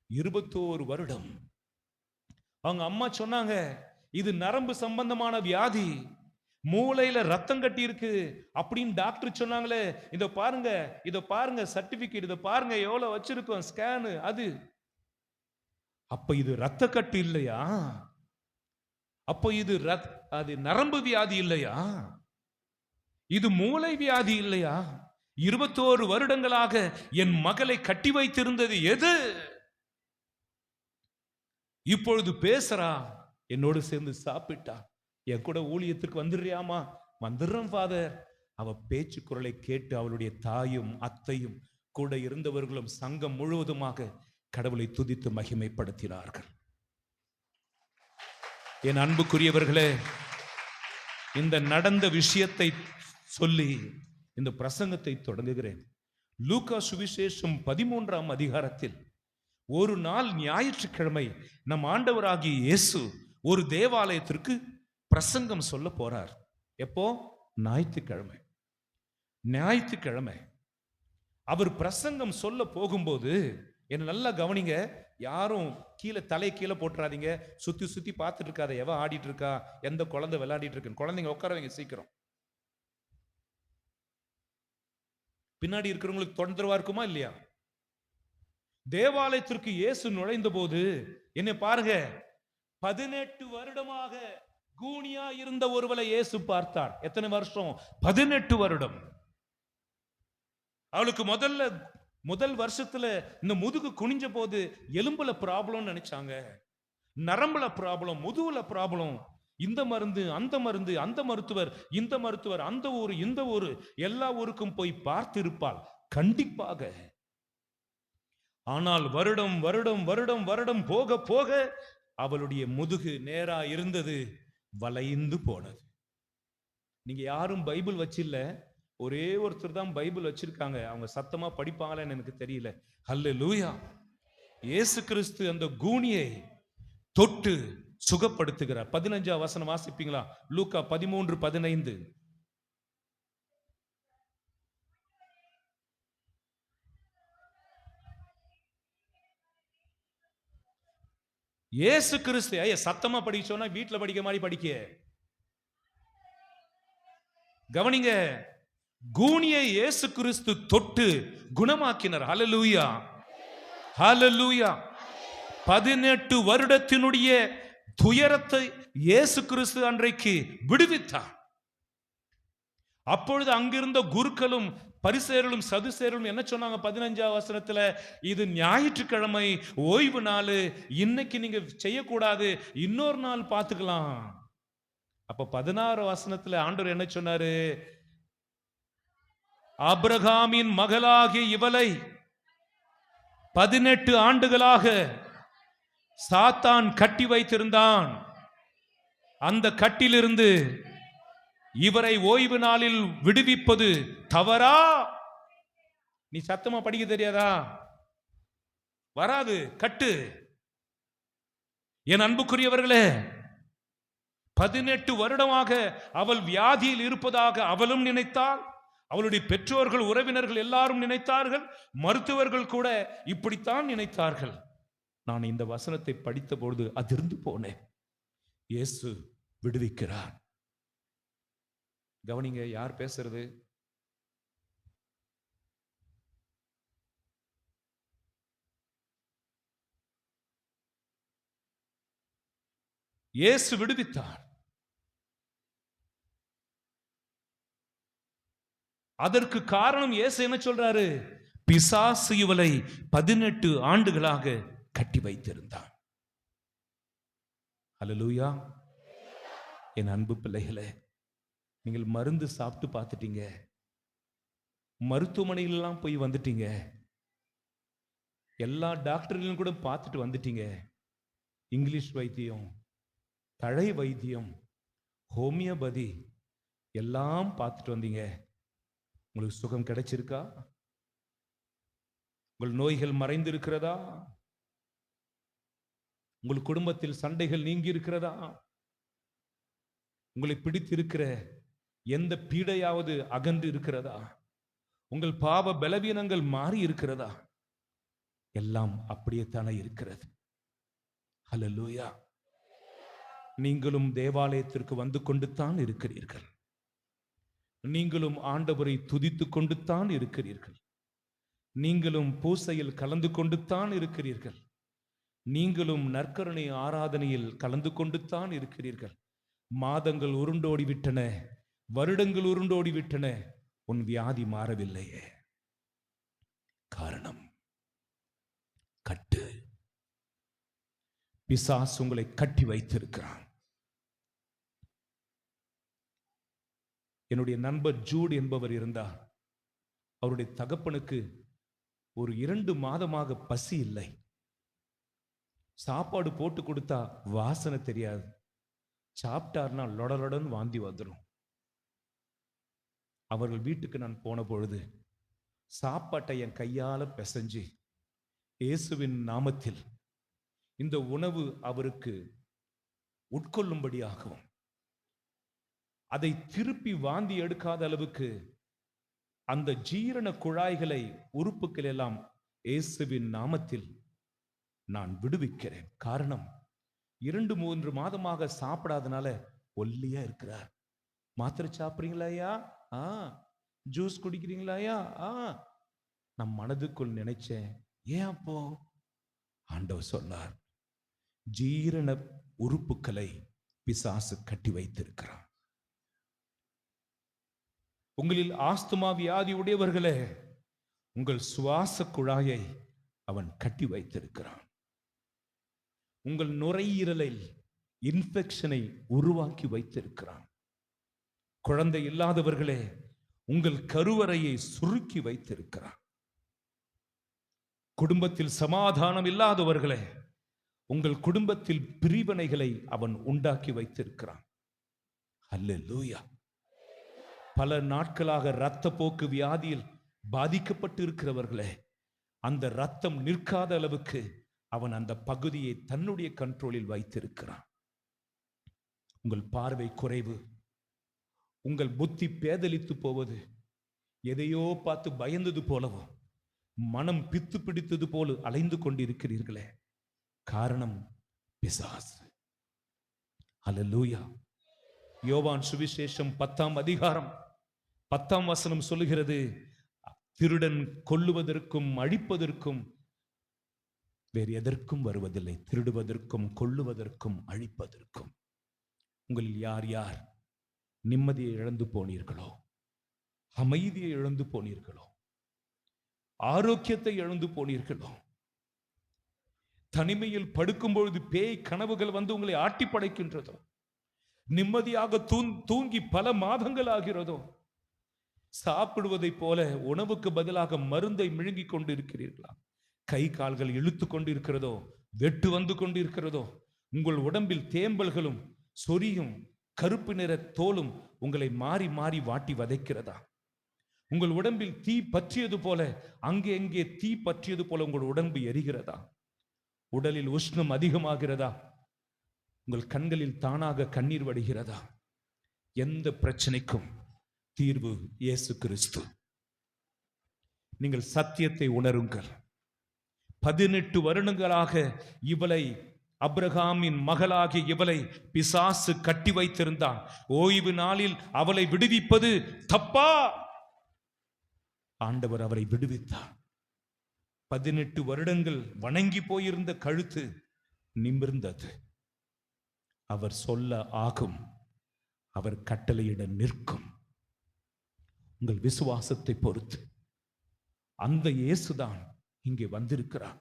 21 வருடம். அவங்க அம்மா சொன்னாங்க, இது நரம்பு சம்பந்தமான வியாதி, மூளையில ரத்தம் கட்டி இருக்கு அப்படின்னு டாக்டர் சொன்னாங்களே. இத பாருங்க சர்டிபிகேட், இத பாருங்க எவ்வளவு வச்சிருக்கோம், ஸ்கேனு. அப்ப இது ரத்த கட்டு இல்லையா? அப்ப இது அது நரம்பு வியாதி இல்லையா? இது மூளை வியாதி இல்லையா? 21 வருடங்களாக என் மகளை கட்டி வைத்திருந்தது எது? இப்பொழுது பேசுறா, என்னோடு சேர்ந்து சாப்பிட்டா. என் கூட ஊழியத்திற்கு வந்துடுறியாமா? வந்துடுறேன் ஃபாதர். அவ பேச்சு குரலை கேட்டு அவளுடைய தாயும் அத்தையும் கூட இருந்தவர்களும் சங்கம் முழுவதுமாக கடவுளை துதித்து மகிமைப்படுத்தினார்கள். என் அன்புக்குரியவர்களே, இந்த நடந்த விஷயத்தை சொல்லி இந்த பிரசங்கத்தை தொடங்குகிறேன். லூக்கா சுவிசேஷம் 13ஆம் அதிகாரத்தில் ஒரு நாள் ஞாயிற்றுக்கிழமை நம் ஆண்டவராகிய இயேசு ஒரு தேவாலயத்திற்கு பிரசங்கம் சொல்ல போறார். எப்போ? ஞாயிற்றுக்கிழமை. ஞாயிற்றுக்கிழமை அவர் பிரசங்கம் சொல்ல போகும்போது என்ன நல்லா கவனிங்க, யாரும் கீழே தலை கீழே போட்டுறாதீங்க, சுத்தி சுத்தி பார்த்துட்டு இருக்காத, எவ ஆடிட்டு இருக்கா, எந்த குழந்தை விளையாடிட்டு இருக்கு, குழந்தைங்க உட்காரவங்க சீக்கிரம். பின்னாடி இருக்கிறவங்களுக்கு தொந்தரவா இருக்குமா இல்லையா? தேவாலயத்திற்கு இயேசு நுழைந்த போது என்ன பாருங்க, 18 வருடமாக கூனியா இருந்த ஒருவரை இயேசு பார்த்தார். எத்தனை வருஷம்? 18 வருடம். அவளுக்கு முதல் வருஷத்துல இந்த முதுகு குனிஞ்ச போது எலும்புல ப்ராப்ளம் நினைச்சாங்க, நரம்புல ப்ராப்ளம், முதுகுல ப்ராப்ளம். இந்த மருந்து அந்த மருந்து, அந்த மருத்துவர் இந்த மருத்துவர், அந்த ஊர் இந்த ஊர், எல்லா ஊருக்கும் போய் பார்த்து இருப்பாள் கண்டிப்பாக. ஆனால் வருடம் வருடம் வருடம் வருடம் போக போக அவளுடைய முதுகு நேரா இருந்தது வளைந்து போனது. நீங்க யாரும் பைபிள் வச்சில்ல, ஒரே ஒருத்தர் தான் பைபிள் வச்சிருக்காங்க. அவங்க சத்தமா படிப்பாங்களேன்னு எனக்கு தெரியல. ஹல்லேலூயா. இயேசு கிறிஸ்து அந்த கூனியை தொட்டு சுகப்படுத்துகிறார். 15ஆம் வசனம் வாசிப்பீங்களா? லூக்கா 13:15. இயேசு கிறிஸ்து சத்தமா படிக்க சொன்னா வீட்டுல படிக்க மாதிரி படிக்க கவனிங்க. கூனியை இயேசு கிறிஸ்து தொட்டு குணமாக்கினார். ஹல்லேலூயா, ஹல்லேலூயா. 18 வருடத்தினுடைய துயரத்தை இயேசு கிறிஸ்து அன்றைக்கு விடுவித்தார். அப்பொழுது அங்கிருந்த குருக்களும் பரிசேயர்களும் சதுசேயர்களும் என்ன சொன்னாங்க? 15ஆம் வசனத்துல, இது ஞாயிற்றுக்கிழமை, ஓய்வு நாள், இன்னைக்கு நீங்க செய்யக்கூடாது, இன்னொரு நாள் பார்த்துக்கலாம். அப்ப 16 வசனத்துல ஆண்டவர் என்ன சொன்னாரு? ஆபிரகாமின் மகளாகிய இவளை 18 ஆண்டுகளாக சாத்தான் கட்டி வைத்திருந்தான். அந்த கட்டிலிருந்து இவரை ஓய்வு நாளில் விடுவிப்பது தவறா? நீ சத்தமா படிக்க தெரியாதா? வராது, கட்டு. என் அன்புக்குரியவர்களே, 18 வருடமாக அவள் வியாதியில் இருப்பதாக அவளும் நினைத்தாள், அவளுடைய பெற்றோர்கள் உறவினர்கள் எல்லாரும் நினைத்தார்கள், மருத்துவர்கள் கூட இப்படித்தான் நினைத்தார்கள். நான் இந்த வசனத்தை படித்த பொழுது அதிர்ந்து போனேன். இயேசு விடுவிக்கிறார். கவனிங்க, யார் பேசுறது? இயேசு விடுவித்தார். அதற்கு காரணம் இயேசு என்ன சொல்றாரு? பிசாசு இவளை 18 ஆண்டுகளாக கட்டி வைத்திருந்தான். ஹல்லேலூயா. என் அன்பு பிள்ளைகளே, நீங்கள் மருந்து சாப்பிட்டு பார்த்துட்டீங்க, மருத்துவமனையிலாம் போய் வந்துட்டீங்க, எல்லா டாக்டர்களையும் கூட பார்த்துட்டு வந்துட்டீங்க. இங்கிலீஷ் வைத்தியம், தழை வைத்தியம், ஹோமியோபதி எல்லாம் பார்த்துட்டு வந்தீங்க. உங்களுக்கு சுகம் கிடைச்சிருக்கா? உங்கள் நோய்கள் மறைந்து இருக்கிறதா? உங்கள் குடும்பத்தில் சண்டைகள் நீங்கி இருக்கிறதா? உங்களை பிடித்திருக்கிற எந்த பீடையாவது அகன்று இருக்கிறதா? உங்கள் பாவ பலவீனங்கள் மாறி இருக்கிறதா? எல்லாம் அப்படியே தானே இருக்கிறது. ஹல்லேலூயா. நீங்களும் தேவாலயத்திற்கு வந்து கொண்டு தான் இருக்கிறீர்கள். நீங்களும் ஆண்டவரை துதித்து கொண்டு தான் இருக்கிறீர்கள். நீங்களும் பூசையில் கலந்து கொண்டு தான் இருக்கிறீர்கள். நீங்களும் நற்கருணை ஆராதனையில் கலந்து கொண்டு தான் இருக்கிறீர்கள். மாதங்கள் உருண்டோடி விட்டன, வருடங்கள் உருண்டோடி விட்டன, உன் வியாதி மாறவில்லையே. காரணம் கட்டு. பிசாசு உங்களை கட்டி வைத்திருக்கிறான். என்னுடைய நண்பர் ஜூட் என்பவர் இருந்தார். அவருடைய தகப்பனுக்கு ஒரு 2 மாதமாக பசி இல்லை. சாப்பாடு போட்டு கொடுத்தா வாசனை தெரியாது, சாப்பிட்டார்னா லொடலொடன்னு வாந்தி வந்துடும். அவர்கள் வீட்டுக்கு நான் போன பொழுது சாப்பாட்டை என் கையால பிசைஞ்சு இயேசுவின் நாமத்தில் இந்த உணவு அவருக்கு உட்கொள்ளும்படியாகவும் அதை திருப்பி வாந்தி எடுக்காத அளவுக்கு அந்த ஜீரண குழாய்களை உறுப்புகள் எல்லாம் இயேசுவின் நாமத்தில் நான் விடுவிக்கிறேன். காரணம், 2-3 மாதமாக சாப்பிடாதனால ஒல்லியா இருக்கிறார். மாத்திரை சாப்பிடுறீங்களா ஐயா? ஜூஸ் குடிக்கிறீங்களா ஐயா? நம் மனதுக்குள் நினைச்சேன், ஏன் அப்போ? ஆண்டவர் சொன்னார், ஜீரண உறுப்புகளை பிசாசு கட்டி வைத்திருக்கிறான். உங்களில் ஆஸ்துமா வியாதி உடையவர்களே, உங்கள் சுவாச குழாயை அவன் கட்டி வைத்திருக்கிறான். உங்கள் நுரையீரலில் இன்ஃபெக்ஷனை உருவாக்கி வைத்திருக்கிறான். குழந்தை இல்லாதவர்களே, உங்கள் கருவறையை சுருக்கி வைத்திருக்கிறான். குடும்பத்தில் சமாதானம் இல்லாதவர்களே, உங்கள் குடும்பத்தில் பிரிவினைகளை அவன் உண்டாக்கி வைத்திருக்கிறான். அல்லேலூயா. பல நாட்களாக இரத்த போக்கு வியாதியில் பாதிக்கப்பட்டு இருக்கிறவர்களே, அந்த இரத்தம் நிற்காத அளவுக்கு அவன் அந்த பகுதியை தன்னுடைய கண்ட்ரோலில் வைத்திருக்கிறான். உங்கள் பார்வை குறைவு, உங்கள் புத்தி பேதலித்து போவது, எதையோ பார்த்து பயந்தது போலவோ, மனம் பித்து பிடித்தது போல அலைந்து கொண்டிருக்கிறீர்களே, காரணம் பிசாசு. அல்லேலூயா. யோவான் சுவிசேஷம் 10ஆம் அதிகாரம் 10ஆம் வசனம் சொல்லுகிறது, திருடன் கொல்லுவதற்கும் அழிப்பதற்கும் வேறு எதற்கும் வருவதில்லை, திருடுவதற்கும் கொல்லுவதற்கும் அழிப்பதற்கும். உங்களில் யார் யார் நிம்மதியை இழந்து போனீர்களோ, அமைதியை இழந்து போனீர்களோ, ஆரோக்கியத்தை இழந்து போனீர்களோ, தனிமையில் படுக்கும் பொழுது பேய் கனவுகள் வந்து உங்களை ஆட்டி படைக்கின்றதோ, நிம்மதியாக தூங்கி பல மாதங்கள் ஆகிறதோ, சாப்பிடுவதை போல உணவுக்கு பதிலாக மருந்தை விழுங்கிக் கொண்டு இருக்கிறீர்களா? கை கால்கள் இழுத்து கொண்டு இருக்கிறதோ, வெட்டு வந்து கொண்டு இருக்கிறதோ, உங்கள் உடம்பில் தேம்பல்களும் சொரியும் கருப்பு நிற தோலும் உங்களை மாறி மாறி வாட்டி வதைக்கிறதா? உங்கள் உடம்பில் தீ பற்றியது போல, அங்கே எங்கே தீ பற்றியது போல உங்கள் உடம்பு எரிகிறதா? உடலில் உஷ்ணம் அதிகமாகிறதா? உங்கள் கண்களில் தானாக கண்ணீர் வடிகிறதா? எந்த பிரச்சனைக்கும் தீர்வு இயேசு கிறிஸ்து. நீங்கள் சத்தியத்தை உணருங்கள். 18 வருடங்களாக இவளை, அப்ரஹாமின் மகளாகிய இவளை பிசாசு கட்டி வைத்திருந்தான். ஓய்வு நாளில் அவளை விடுவிப்பது தப்பா? ஆண்டவர் அவரை விடுவித்தார். 18 வருடங்கள் வணங்கி போயிருந்த கழுத்து நிமிர்ந்தது. அவர் சொல்ல ஆகும், அவர் கட்டளையிட நிற்கும். உங்கள் விசுவாசத்தை பொறுத்து அந்த இயேசுதான் இங்கே வந்திருக்கிறார்.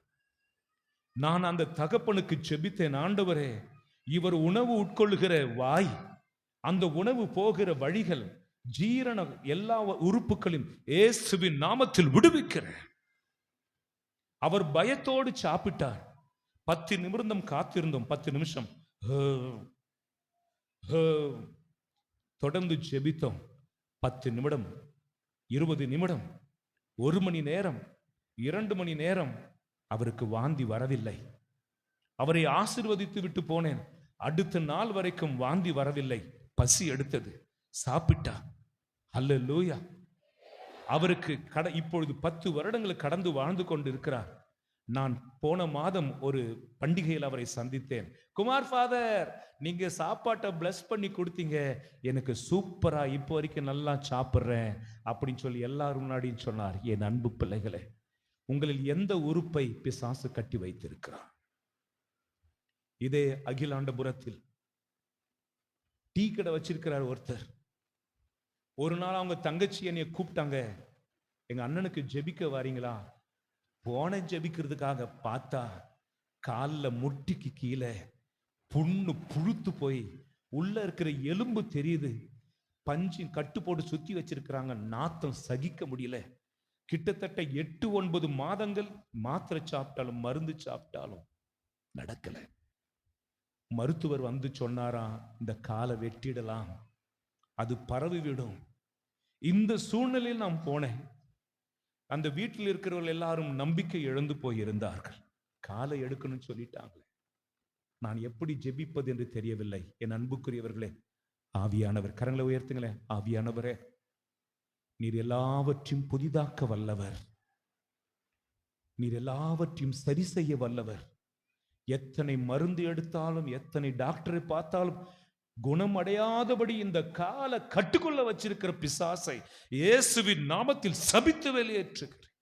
நான் அந்த தகப்பனுக்கு ஜெபித்தேன், ஆண்டவரே, இவர் உணவு உட்கொள்ளுகிற வாய், அந்த உணவு போகிற வழிகள், ஜீரண எல்லா உறுப்புகளையும் இயேசுவின் நாமத்தில் விடுவிக்கிறேன். அவர் பயத்தோடு சாப்பிட்டார். 10 நிமிடம் காத்திருந்தோம். 10 நிமிஷம் தொடர்ந்து ஜெபித்தோம். 10 நிமிடம், 20 நிமிடம், 1 மணி நேரம், 2 மணி நேரம். அவருக்கு வாந்தி வரவில்லை. அவரை ஆசீர்வதித்து விட்டு போனேன். அடுத்த நாள் வரைக்கும் வாந்தி வரவில்லை. பசி எடுத்தது, சாப்பிட்டார். அல்லேலூயா. அவருக்கு இப்பொழுது 10 வருடங்கள் கடந்து வாழ்ந்து கொண்டு இருக்கிறார். நான் போன மாதம் ஒரு பண்டிகையில் அவரை சந்தித்தேன். குமார் ஃபாதர், நீங்க சாப்பாட்டை பிளஸ் பண்ணி கொடுத்தீங்க, எனக்கு சூப்பரா இப்போ வரைக்கும் நல்லா சாப்பிட்றேன் அப்படின்னு சொல்லி எல்லாரும் முன்னாடியும் சொன்னார். என் அன்பு பிள்ளைகளே, உங்களில் எந்த உறுப்பை பிசாசு கட்டி வைத்திருக்கிறார்? இதே அகிலாண்டபுரத்தில் டீ கடை வச்சிருக்கிறார் ஒருத்தர். ஒரு நாள் அவங்க தங்கச்சி என்னைய கூப்பிட்டாங்க, எங்க அண்ணனுக்கு ஜெபிக்க வாரீங்களா? போன ஜெபிக்கிறதுக்காக பார்த்தா காலில் முட்டிக்கு கீழே புண்ணு புழுத்து போய் உள்ள இருக்கிற எலும்பு தெரியுது. பஞ்சு கட்டு போட்டு சுத்தி வச்சிருக்கிறாங்க. நாத்தம் சகிக்க முடியல. கிட்டத்தட்ட 8-9 மாதங்கள் மாத்திரை சாப்பிட்டாலும் மருந்து சாப்பிட்டாலும் நடக்கல. மருத்துவர் வந்து சொன்னாராம், இந்த காலை வெட்டிடலாம், அது பரவி விடும். இந்த சூழ்நிலையில் நான் போனேன். அந்த வீட்டில் இருக்கிறவர்கள் எல்லாரும் நம்பிக்கை இழந்து போயிருந்தார்கள். காலை எடுக்கணும்னு சொல்லிட்டாங்களே, நான் எப்படி ஜெபிப்பது என்று தெரியவில்லை. என் அன்புக்குரியவர்களே, ஆவியானவர், கரங்களை உயர்த்துங்களேன். ஆவியானவரே, நீர் எல்லாவற்றையும் புதிதாக்க வல்லவர், நீர் எல்லாவற்றையும் சரி செய்ய வல்லவர். எத்தனை மருந்து எடுத்தாலும், எத்தனை டாக்டரை பார்த்தாலும் குணமடையாதபடி இந்த கால கட்டுக்குள்ள வச்சிருக்கிற பிசாசை இயேசுவின் நாமத்தில் சபித்து வெளியேற்றுகிறேன்.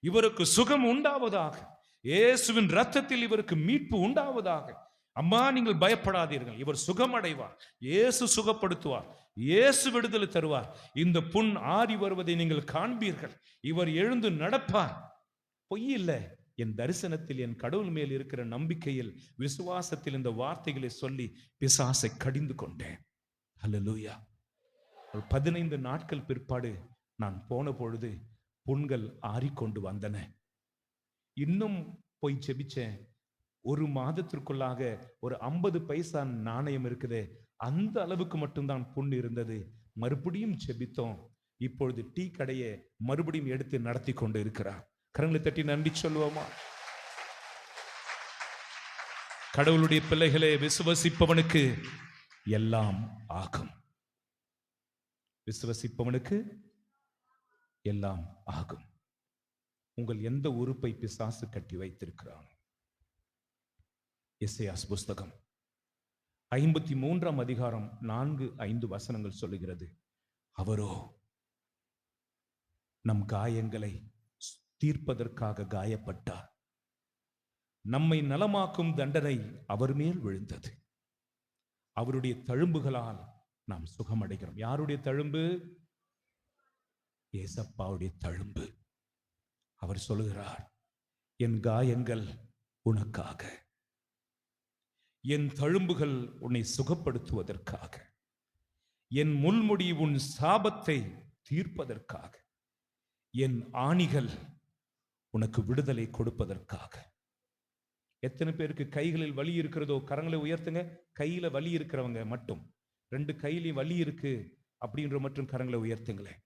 இவருக்கு சுகம் உண்டாவதாக, இயேசுவின் ரத்தத்தில் இவருக்கு மீட்பு உண்டாவதாக. அம்மா, நீங்கள் பயப்படாதீர்கள், இவர் சுகம் அடைவார், இயேசு சுகப்படுத்துவார், இயேசு விடுதலை தருவார். இந்த புண் ஆறி வருவதை நீங்கள் காண்பீர்கள். இவர் எழுந்து நடப்பார். பொய் இல்லை, என் தரிசனத்தில், என் கடவுள் மேல் இருக்கிற நம்பிக்கையில், விசுவாசத்தில் இந்த வார்த்தைகளை சொல்லி பிசாசை கடிந்து கொண்டேன். ஹல்லேலூயா. 15 நாட்கள் பிற்பாடு நான் போன பொழுது புண்கள் ஆறிக்கொண்டு வந்தன. இன்னும் போய் ஜெபிச்சேன். 1 மாதத்திற்குள்ளாக ஒரு 50 பைசா நாணயம் இருக்குது, அந்த அளவுக்கு மட்டும்தான் புண் இருந்தது. மறுபடியும் ஜெபித்தோம். இப்பொழுது டீ கடையை மறுபடியும் எடுத்து நடத்தி கொண்டு இருக்கிறார். கரங்களை தட்டி நன்றி சொல்லுவோமா? கடவுளுடைய பிள்ளைகளே, விசுவசிப்பவனுக்கு எல்லாம் ஆகும். விசுவசிப்பவனுக்கு எல்லாம் ஆகும். உங்கள் எந்த உறுப்பை பிசாசு கட்டி வைத்திருக்கிறான்? எசேயாஸ் புஸ்தகம் 53ஆம் அதிகாரம் 4-5 வசனங்கள் சொல்லுகிறது, அவரோ நம் காயங்களை தீர்ப்பதற்காக காயப்பட்டார், நம்மை நலமாக்கும் தண்டனை அவர் மேல் விழுந்தது, அவருடைய தழும்புகளால் நாம் சுகமடைகிறோம். யாருடைய தழும்பு? ஏசப்பாவுடைய தழும்பு. அவர் சொல்லுகிறார், என் காயங்கள் உனக்காக, என் தழும்புகள் உன்னை சுகப்படுத்துவதற்காக, என் முள்முடி உன் சாபத்தை தீர்ப்பதற்காக, என் ஆணிகள் உனக்கு விடுதலை கொடுப்பதற்காக. எத்தனை பேருக்கு கைகளில் வலி இருக்கிறதோ கரங்களை உயர்த்துங்க. கையில வலி இருக்கிறவங்க மட்டும், 2 கையிலையும் வலி இருக்கு அப்படின்ற மட்டும் கரங்களை உயர்த்துங்களேன்.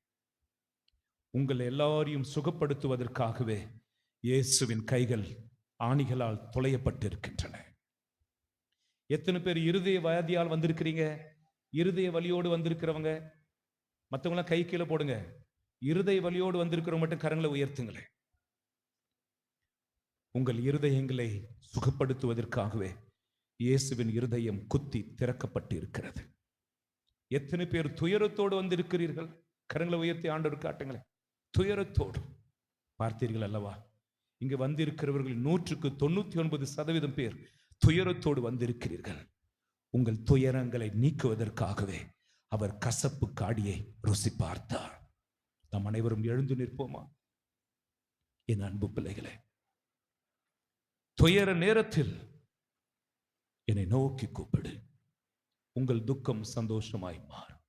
உங்கள் எல்லாரையும் சுகப்படுத்துவதற்காகவே இயேசுவின் கைகள் ஆணிகளால் துளையப்பட்டிருக்கின்றன. எத்தனை பேர் இருதய வியாதியால் வந்திருக்கிறீங்க? இருதய வலியோடு வந்திருக்கிறவங்க மற்றவங்களாம் கை கீழே போடுங்க. இருதய வலியோடு வந்திருக்கிறவங்க மட்டும் கரங்களை உயர்த்துங்களேன். உங்கள் இருதயங்களை சுகப்படுத்துவதற்காகவே இயேசுவின் இருதயம் குத்தி திறக்கப்பட்டு இருக்கிறது. எத்தனை பேர் துயரத்தோடு வந்திருக்கிறீர்கள்? கரங்களை உயர்த்தி ஆண்டவர் காட்டுங்களேன். துயரத்தோடு பார்த்தீர்கள் அல்லவா? இங்கு வந்திருக்கிறவர்கள் 199% பேர் துயரத்தோடு வந்திருக்கிறீர்கள். உங்கள் துயரங்களை நீக்குவதற்காகவே அவர் கசப்பு காடியை ருசி பார்த்தார். நாம் அனைவரும் எழுந்து நிற்போமா? என் அன்பு பிள்ளைகளே, துயர நேரத்தில் என்னை நோக்கி கூப்பிடு, உங்கள் துக்கம் சந்தோஷமாய் மாறும்.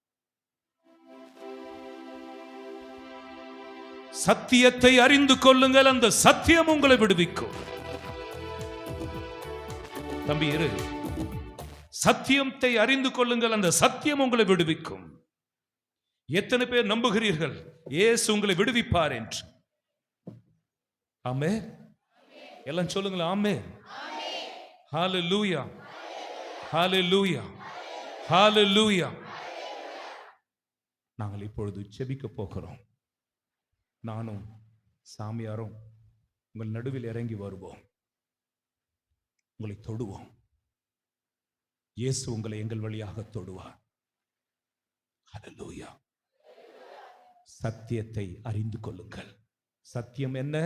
சத்தியத்தை அறிந்து கொள்ளுங்கள், அந்த சத்தியம் உங்களை விடுவிக்கும். தம்பி இரு, சத்தியத்தை அறிந்து கொள்ளுங்கள், அந்த சத்தியம் உங்களை விடுவிக்கும். எத்தனை பேர் நம்புகிறீர்கள் இயேசு உங்களை விடுவிப்பார் என்று? ஆமென். எல்லாம் சொல்லுங்களேன். ஆமென். ஹல்லேலூயா, ஹல்லேலூயா, ஹல்லேலூயா. நாங்கள் இப்பொழுது ஜெபிக்க போகிறோம். நானும் சாமியாரும் உங்கள் நடுவில் இறங்கி வருவோம், உங்களை தொடுவோம். இயேசு உங்களை எங்கள் வழியாக தொடுவார். ஹல்லேலூயா. சத்தியத்தை அறிந்து கொள்ளுங்கள். சத்தியம் என்ன?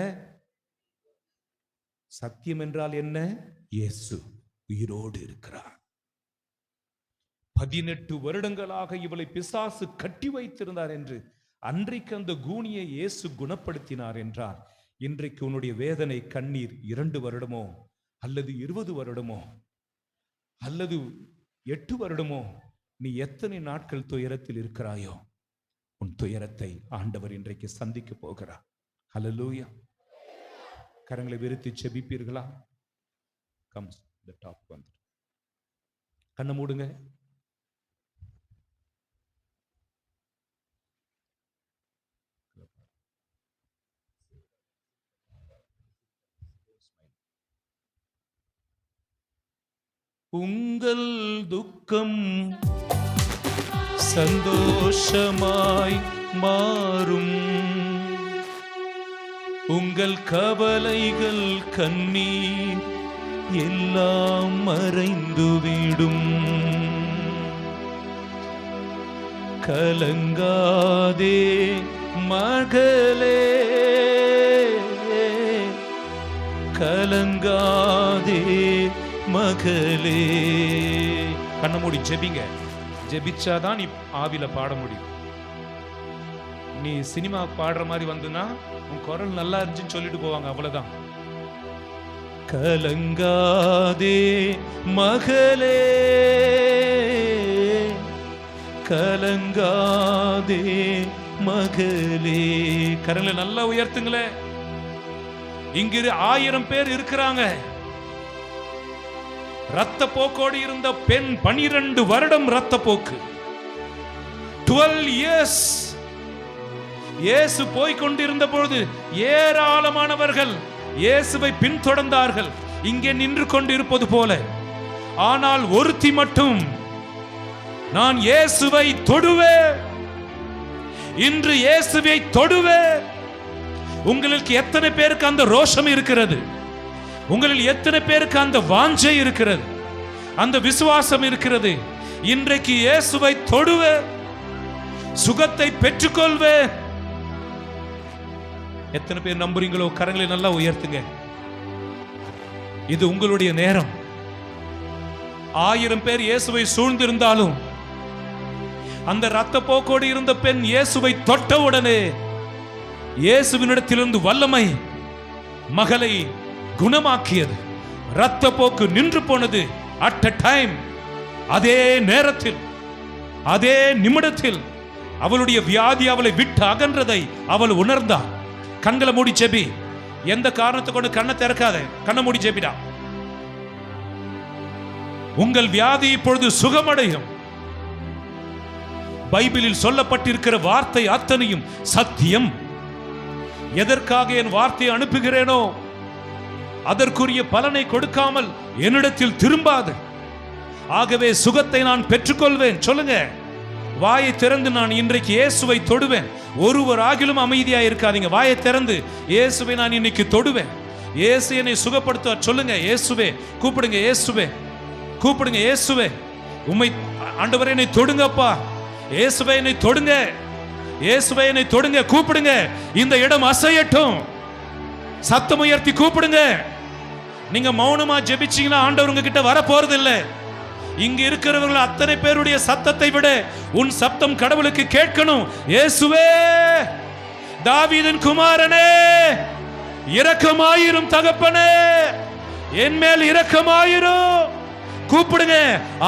சத்தியம் என்றால் என்ன? இயேசு உயிரோடு இருக்கிறார். 18 வருடங்களாக இவளை பிசாசு கட்டி வைத்திருந்தார் என்று அன்றைக்கு அந்த கூனியை இயேசு குணப்படுத்தினார் என்றார். இன்றைக்கு உன்னுடைய வேதனை, கண்ணீர் 2 வருடமோ அல்லது 20 வருடமோ அல்லது 8 வருடமோ, நீ எத்தனை நாட்கள் துயரத்தில் இருக்கிறாயோ, உன் துயரத்தை ஆண்டவர் இன்றைக்கு சந்திக்க போகிறார். ஹல்லேலூயா. கரங்களை விரித்து ஜெபிப்பீர்களா? கம் தி டாப் வந்து கண்ணை மூடுங்க. உங்கள் துக்கம் சந்தோஷமாய் மாறும், உங்கள் கவலைகள் கண்ணீர் எல்லாம் மறைந்துவிடும். கலங்காதே மகளே, கலங்காதே மகளே. கண்ண மூடி ஜெபிங்க. ஜெபிச்சாதான் நீ ஆவில பாட முடியும். நீ சினிமா பாடுற மாதிரி வந்துன்னா உன் குரல் நல்லா இருந்துச்சுன்னு சொல்லிட்டு போவாங்க, அவ்வளவுதான். கலங்காதே மகளே, கலங்காதே மகளே. கரங்களை நல்லா உயர்த்துங்களே. இங்கு 1000 பேர் இருக்கிறாங்க. ரத்த போக்கோடு இருந்த பெண் 12 வருடம் ரத்த போக்கு, 12 years. இயேசு போய்கொண்டிருந்த பொழுது ஏராளமானவர்கள் இயேசுவை பின்தொடர்ந்தார்கள், இங்கே நின்று கொண்டிருப்பது போல. ஆனால் ஒருத்தி மட்டும், நான் இயேசுவை தொடுவேன், இன்று இயேசுவை தொடுவேன். உங்களுக்கு எத்தனை பேருக்கு அந்த ரோஷம் இருக்கிறது? உங்களில் எத்தனை பேருக்கு அந்த வாஞ்சை இருக்கிறது, அந்த விசுவாசம் இருக்கிறது? இன்றைக்கு இயேசுவை தொடுவேன், சுகத்தை பெற்றுக்கொள்வேன். எத்தனை பேர் நம்புறீங்களோ கரங்களை நல்லா உயர்த்துங்க. இது உங்களுடைய நேரம். 1000 பேர் இயேசுவை சூழ்ந்திருந்தாலும் அந்த இரத்த போக்கோடு இருந்த பெண் இயேசுவை தொட்டவுடனே இயேசுவினிடத்திலிருந்து வல்லமை மகளை குணமாக்கியது. இரத்த போக்கு நின்று போனது. அட் a டைம், அதே நேரத்தில், அதே நிமிடத்தில் அவளுடைய வியாதி அவளை விட்டு அகன்றதை அவள் உணர்ந்தாள். கண்களை மூடி ஜெபி. எந்த காரணத்தை கொண்டு கண்ணை திறக்காத, கண்ணை மூடி ஜெபிடா. உங்கள் வியாதி இப்பொழுது சுகமடையும். பைபிளில் சொல்லப்பட்டிருக்கிற வார்த்தை அத்தனையும் சத்தியம். எதற்காக என் வார்த்தையை அனுப்புகிறேனோ அதற்குரிய பலனை கொடுக்காமல் என்னிடத்தில் திரும்பாது. ஆகவே சுகத்தை நான் பெற்றுக்கொள்வேன். சொல்லுங்க, வாயை திறந்து நான் இன்றைக்கு இயேசுவை தொடுவேன். ஒருவர் ஆகிலும் அமைதியாக இருக்காதீங்க. வாயை திறந்து இயேசுவை நான் இன்னைக்கு தொடுவேன். இயேசு என்னை சுகப்படுத்த சொல்லுங்க. இயேசுவே கூப்பிடுங்க, இயேசுவே கூப்பிடுங்க, இயேசுவே உம்மை ஆண்டவரே என்னை தொடுங்கப்பா, இயேசுவே என்னை தொடுங்க, இயேசுவே என்னை தொடுங்க. கூப்பிடுங்க. இந்த இடம் அசையட்டும். சத்தம் உயர்த்தி கூப்பிடுங்க. நீங்க மௌனமா ஜெபிச்சீங்கன்னா ஆண்டவர் உங்ககிட்ட வர போறது இல்லை. இங்கு இருக்கிறவர்கள் அத்தனை பேருடைய சத்தத்தை விட உன் சத்தம் கடவுளுக்கு கேட்கணும். இயேசுவே, தாவீதின் குமாரனே, இரக்கமாயிரும் தகப்பனே, என் மேல் இரக்கமாயிரும். கூப்பிடுங்க.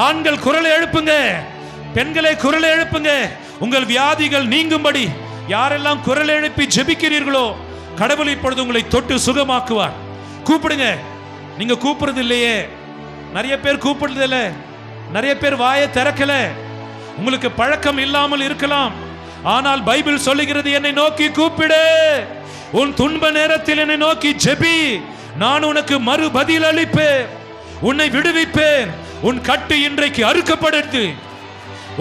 ஆண்கள் குரலை எழுப்புங்க, பெண்களை குரலை எழுப்புங்க. உங்கள் வியாதிகள் நீங்கும்படி யாரெல்லாம் குரல் எழுப்பி ஜெபிக்கிறீர்களோ கடவுள் இப்பொழுது உங்களை தொட்டு சுகமாக்குவார். கூப்பிடுங்க. நீங்க கூப்பிடுறது இல்லையே, நிறைய பேர் கூப்பிடுறது இல்லை, நிறைய பேர் வாயை திறக்கல. உங்களுக்கு பழக்கம் இல்லாமல் இருக்கலாம். ஆனால் பைபிள் சொல்லுகிறது, என்னை நோக்கி கூப்பிடு, உன் துன்ப நேரத்தில் என்னை நோக்கி ஜெபி, நான் உனக்கு மறு பதில் அளிப்பேன், உன்னை விடுவிப்பேன். உன் கட்டு இன்றைக்கு அறுக்கப்படுது.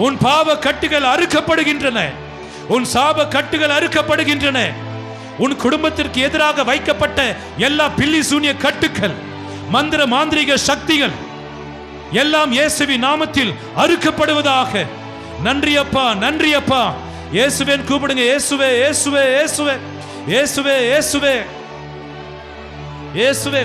உன் பாவ கட்டுகள் அறுக்கப்படுகின்றன, உன் சாப கட்டுகள் அறுக்கப்படுகின்றன. உன் குடும்பத்திற்கு எதிராக வைக்கப்பட்ட எல்லா பில்லி சூனிய கட்டுக்கள், மந்திர மாந்திரிக சக்திகள் எல்லாம் இயேசுவின் நாமத்தில் அறுக்கப்படுவதாக. நன்றி அப்பா, நன்றி அப்பா. இயேசுவேன் கூப்பிடுங்க. இயேசுவே, இயேசுவே, இயேசுவே, இயேசுவே, இயேசுவே, இயேசுவே.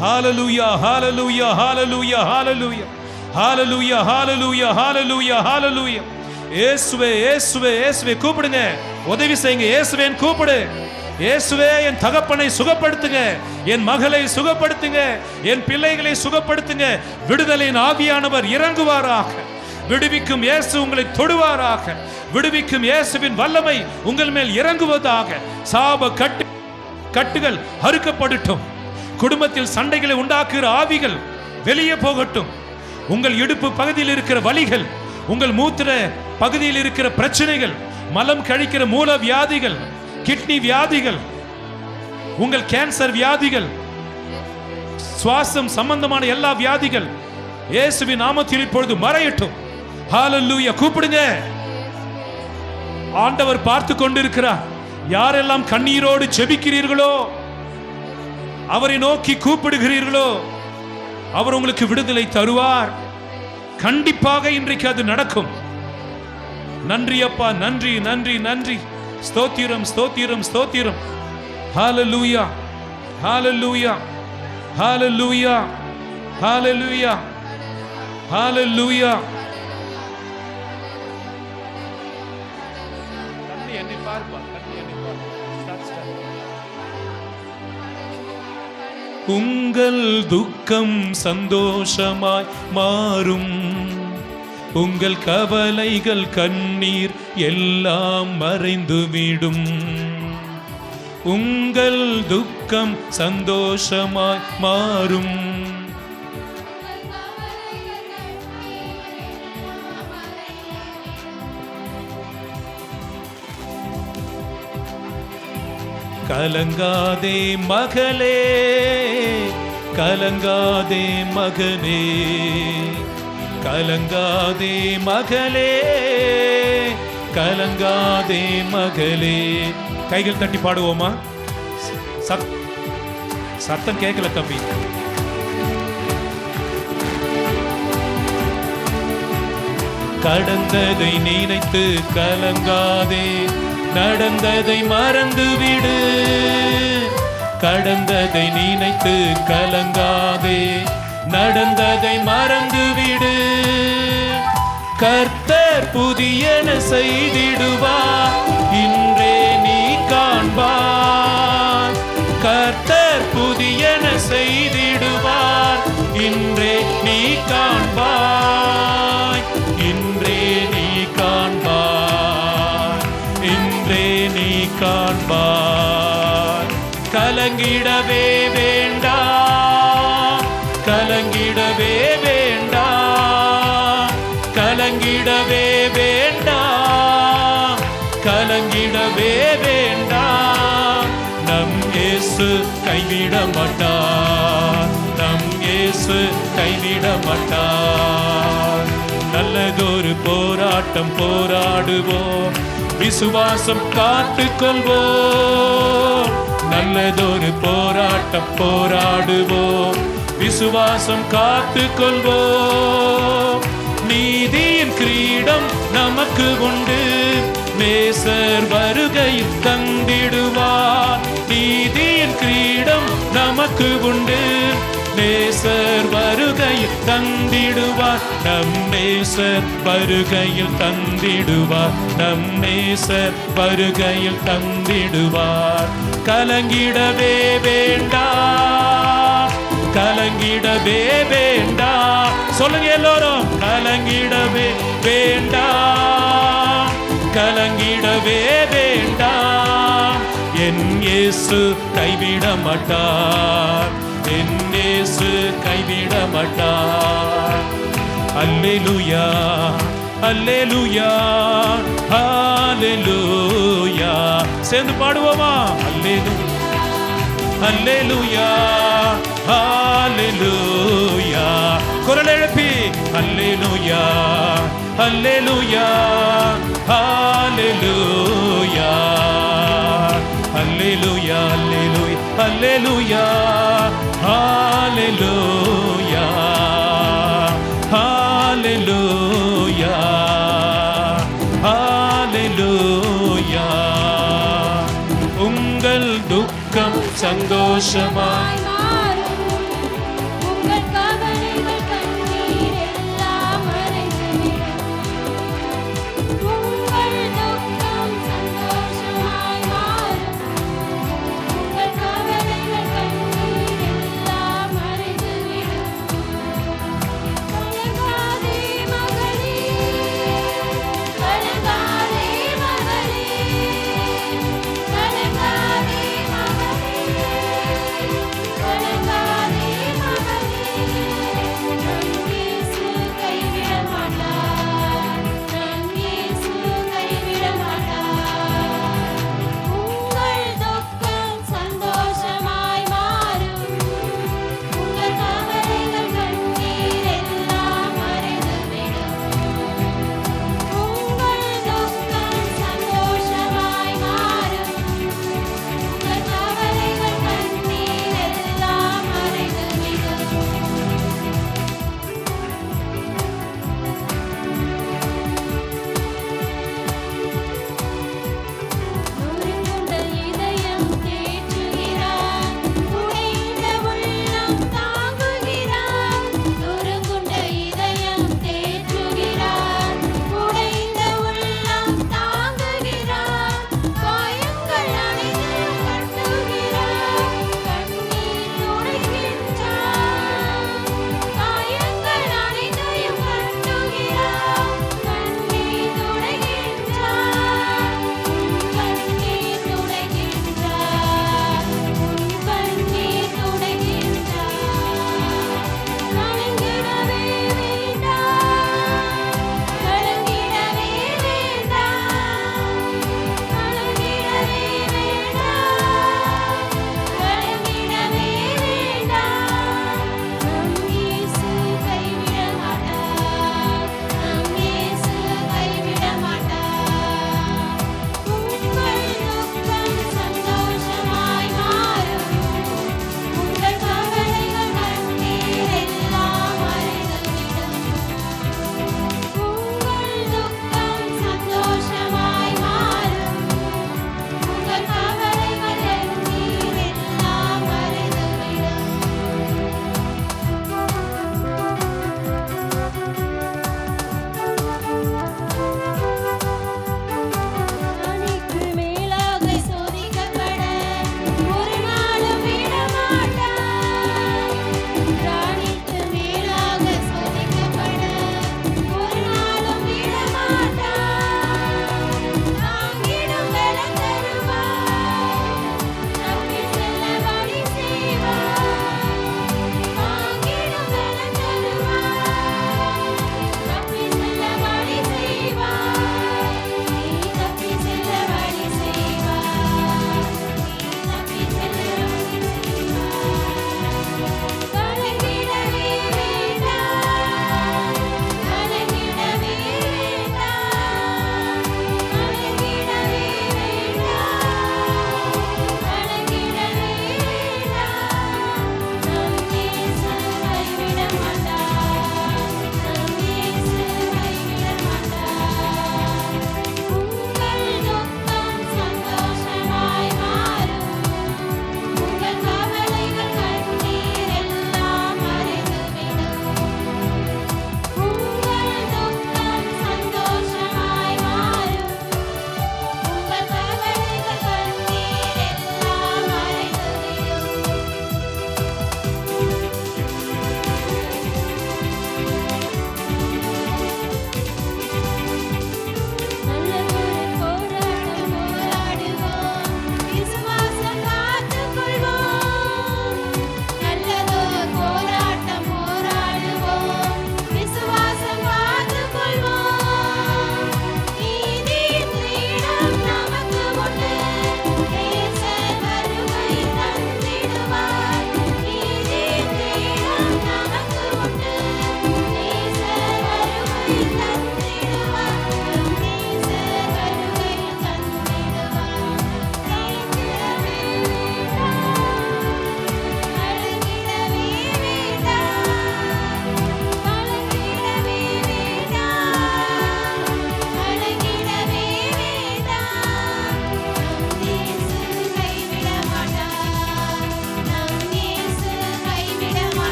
Hallelujah, hallelujah, hallelujah, hallelujah, hallelujah, hallelujah, hallelujah, hallelujah. இயேசுவே, இயேசுவே, இயேசுவே கூப்பிடுங்க. உதவி செய்யுங்க. இயேசுவேன் கூப்பிடு. இயேசுவே என் தகப்பனை சுகப்படுத்துங்க, என் மகளை சுகப்படுத்துங்க, என் பிள்ளைகளை சுகப்படுத்துங்க. விடுதலின் ஆவியானவர் இறங்குவாராக. விடுவிக்கும் இயேசு உங்களை தொடுவாராக. விடுவிக்கும் இயேசுவின் வல்லமை உங்கள் மேல் இறங்குவதாக. சாப கட்டுகள் அறுக்கப்படட்டும். குடும்பத்தில் சண்டைகளை உண்டாக்குகிற ஆவிகள் வெளியே போகட்டும். உங்கள் இடுப்பு பகுதியில் இருக்கிற வலிகள், உங்கள் மூத்திர பகுதியில் இருக்கிற பிரச்சனைகள், மலம் கழிக்கிற மூல வியாதிகள், கிட்னி வியாதிகள், உங்கள் கேன்சர் வியாதிகள், சுவாசம் சம்பந்தமான எல்லா வியாதிகள் இயேசுவின் நாமத்தில் இப்பொழுது மறையட்டும். ஹல்லேலூயா. கூப்பிடுங்க. ஆண்டவர் பார்த்து கொண்டிருக்கிறார். யாரெல்லாம் கண்ணீரோடு ஜெபிக்கிறீர்களோ, அவரை நோக்கி கூப்பிடுகிறீர்களோ, அவர் உங்களுக்கு விடுதலை தருவார். கண்டிப்பாக இன்றைக்கு அது நடக்கும். நன்றி அப்பா, நன்றி நன்றி நன்றி. ஸ்தோத்திரம் ஸ்தோத்திரம் ஸ்தோத்திரம். ஹல்லேலூயா ஹல்லேலூயா ஹல்லேலூயா ஹல்லேலூயா ஹல்லேலூயா. உங்கள் துக்கம் சந்தோஷமாய் மாறும். உங்கள் கவலைகள் கண்ணீர் எல்லாம் மறைந்துவிடும். உங்கள் துக்கம் சந்தோஷமாய் மாறும். கலங்காதே மகளே, கலங்காதே மகனே, கலங்காதே மகளே, கலங்காதே மகளே. கைகள் தட்டி பாடுவோமா? சத்தம் கேட்கல தம்பி. கடந்ததை நினைத்து கலங்காதே, நடந்ததை மறந்துவிடு. கடந்ததை நினைத்து கலங்காதே, நடந்ததை மறந்துவிடு. கர்த்தர் புதியன செய்திடுவார், இன்றே நீ காண்பார். கர்த்தர் புதியன செய்திடுவார், இன்றே நீ காண்பாய். இன்றே நீ காண்பாய், இன்றே நீ காண்பாய். கலங்கிடவே வேண்டாம், கலங்கிடவே வேண்டாம், கலங்கிடவே வேண்டாம், கலங்கிடவே வேண்டாம். நம் இயேசு கைவிட மாட்டார், நம் இயேசு கைவிட மாட்டார். நல்லதொரு போராட்டம் போராடுவோம், விசுவாசம் காத்துக்கொள்வோம். நல்லதொரு போராட்டம் போராடுவோம், விசுவாசம் காத்துக்கொள்வோம். நீதியின் கிரீடம் நமக்கு உண்டு, நேசர் வருகையில் தந்திடுவார். நீதியின் கிரீடம் நமக்கு உண்டு, நேசர் வருகையில் தந்திடுவார். நம் நேசர் வருகையில் தந்திடுவார், நம் நேசர் வருகையில் தந்திடுவார். கலங்கிடவே வேண்டாம், கலங்கிடவே வேண்டாம். சொல்லுங்க எல்லோரும், கலங்கிடவே வேண்டாம், கலங்கிடவே வேண்டாம். என் இயேசு கைவிட மாட்டார், என் இயேசு கைவிட மாட்டார். அல்லேலூயா அல்லேலூயா அல்லேலூயா. சேர்ந்து பாடுவோமா? அல்லேலூயா அல்லேலூயா அல்லேலூயா. குரல் எழுப்பி அல்லேலூயா அல்லேலூயா அல்லேலூயா அல்லேலூயா அல்லேலூயா அல்லேலூயா அல்லேலூயா அல்லேலூயா. உங்கள் துக்கம் சந்தோஷமாய் மாறும், உங்கள் கவலைகள் கண்ணீர் எல்லாம் மறைந்துவிடும். உங்கள் துக்கம் சந்தோஷமாய் மாறும்,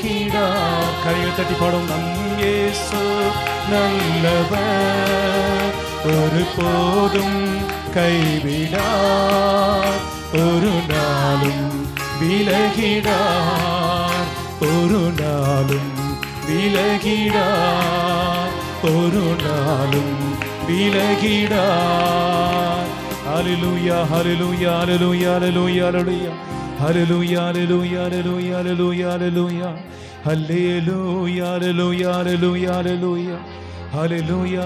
விலகிடார். கையை தட்டி பாடும். நம் இயேசு நல்லவர், ஒரு போதும் கைவிடார், ஒரு நாளும் விலகிடார், ஒரு நாளும் விலகிடார், ஒரு நாளும் விலகிடார். ஹல்லேலூயா ஹல்லேலூயா ஹல்லேலூயா ஹல்லேலூயா ஹல்லேலூயா ஹல்லேலூயா ஹல்லேலூயா ஹல்லேலூயா ஹல்லேலூயா ஹல்லேலூயா ஹல்லேலூயா ஹல்லேலூயா ஹல்லேலூயா ஹல்லேலூயா ஹல்லேலூயா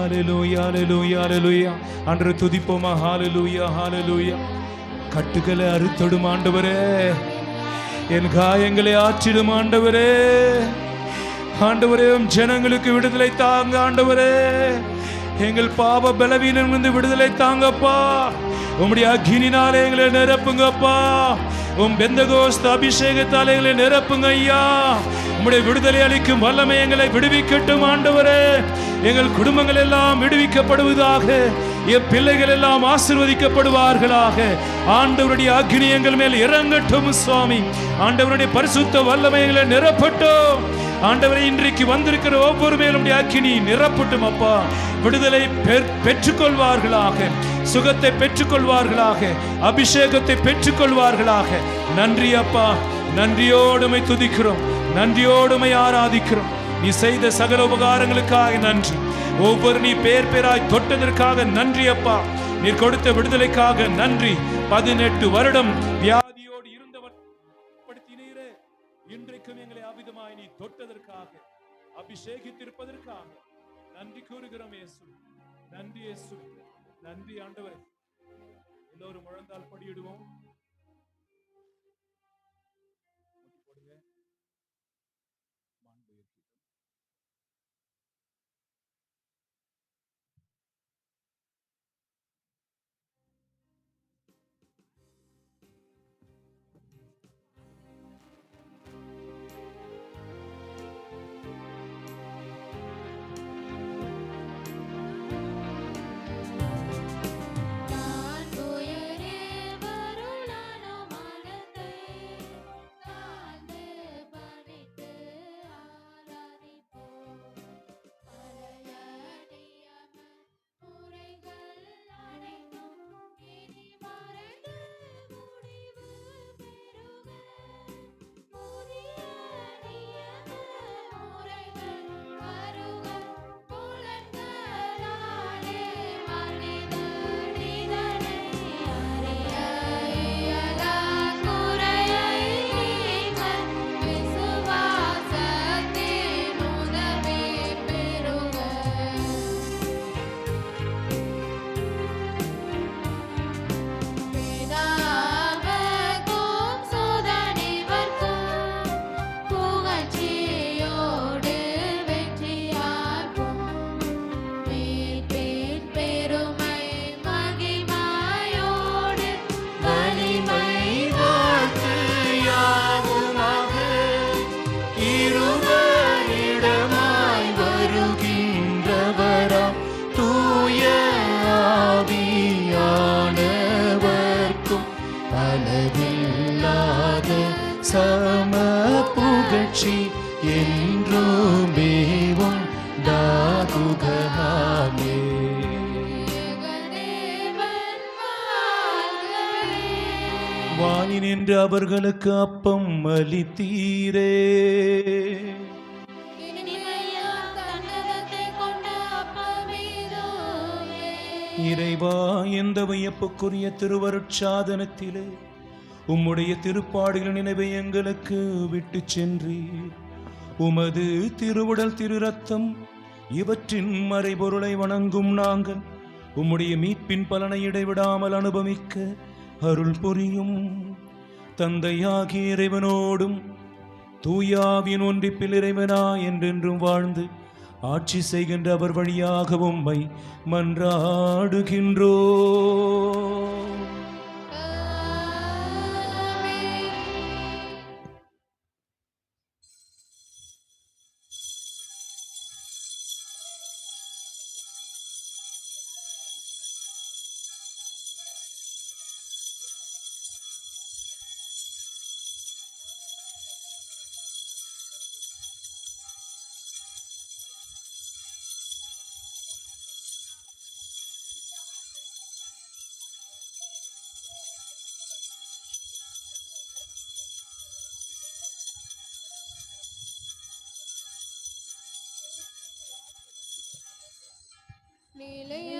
ஹல்லேலூயா ஹல்லேலூயா. அன்று துதிப்போமா. ஹல்லேலூயா ஹல்லேலூயா. கட்டுகளை அறுத்தடும் ஆண்டவரே, என் காயங்களை ஆற்றிடும் ஆண்டவரே. ஆண்டவரே, ஜனங்களுக்கு விடுதலை தாங்க ஆண்டவரே. எங்கள் பாவ பலவீனம் விடுதலை தாங்கப்பா. உம்முடைய அக்கினினாலே எங்களை நிரப்புங்கப்பா. உம் பெந்தகோஸ்து அபிஷேகத்தாலே எங்களை நிரப்புங்க ஐயா. உம்முடைய விடுதலை அளிக்கும் வல்லமை எங்களை விடுவிக்கட்டும் ஆண்டவரே. எங்கள் குடும்பங்கள் எல்லாம் விடுவிக்கப்படுவதாக, என் பிள்ளைகள் எல்லாம் ஆசீர்வதிக்கப்படுவார்களாக. ஆண்டவருடைய அக்கினி எங்கள் மேல் இறங்கட்டும் சுவாமி. ஆண்டவருடைய பரிசுத்த வல்லமை எங்களை நிரப்பட்டும் ஆண்டவரை. இன்றைக்கு வந்திருக்கிற ஒவ்வொரு மேலும் அக்கினி நிரப்பட்டும் அப்பா. விடுதலை பெற்றுக்கொள்வார்களாக, சுகத்தை பெற்றுக்கொள்வார்களாக, அபிஷேகத்தை பெற்றுக்கொள்வார்களாக. நன்றி அப்பா. நன்றியோடுமை துதிக்கிறோம், நன்றியோடுமை ஆராதிக்கிறோம். நீ செய்த சகல உபகாரங்களுக்காக நன்றி. ஒவ்வொரு நீ பேர் பேராய் தொட்டதற்காக நன்றி அப்பா. நீ கொடுத்த விடுதலைக்காக நன்றி. 18 வருடம் வியாதியோடு இருந்தவர் படுத்தினீரே, இன்றைக்கும் எங்களை அபிதமாய் நீ தொட்டதற்காக, அபிஷேகித்திருப்பதற்காக நன்றி கூறுகிறோம் இயேசு. நன்றி இயேசு, நன்றி ஆண்டவரே. எல்லோரும் முழந்தால் படியிடுவோம். சம புகழ்ச்சி என்றுமே உண்டாகுகவே. வானி நின்று அவர்களுக்கு அப்பம் அளித்தீரே, இறைவா, இந்த வியப்புக்குரிய திருவருட்சாதனத்திலே உம்முடைய திருப்பாடுகளின் நினைவை எங்களுக்கு விட்டு சென்றீர். உமது திருவுடல் திரு ரத்தம் இவற்றின் மறைபொருளை வணங்கும் நாங்கள் உம்முடைய மீட்பின் பலனை இடைவிடாமல் அனுபவிக்க அருள் புரியும். தந்தையாகிய இறைவனோடும் தூயாவின் ஒன்றிப்பில் இறைவனா என்றென்றும் வாழ்ந்து ஆட்சி செய்கின்ற அவர் வழியாக உம்மை மன்றாடுகின்றோ. நிலைய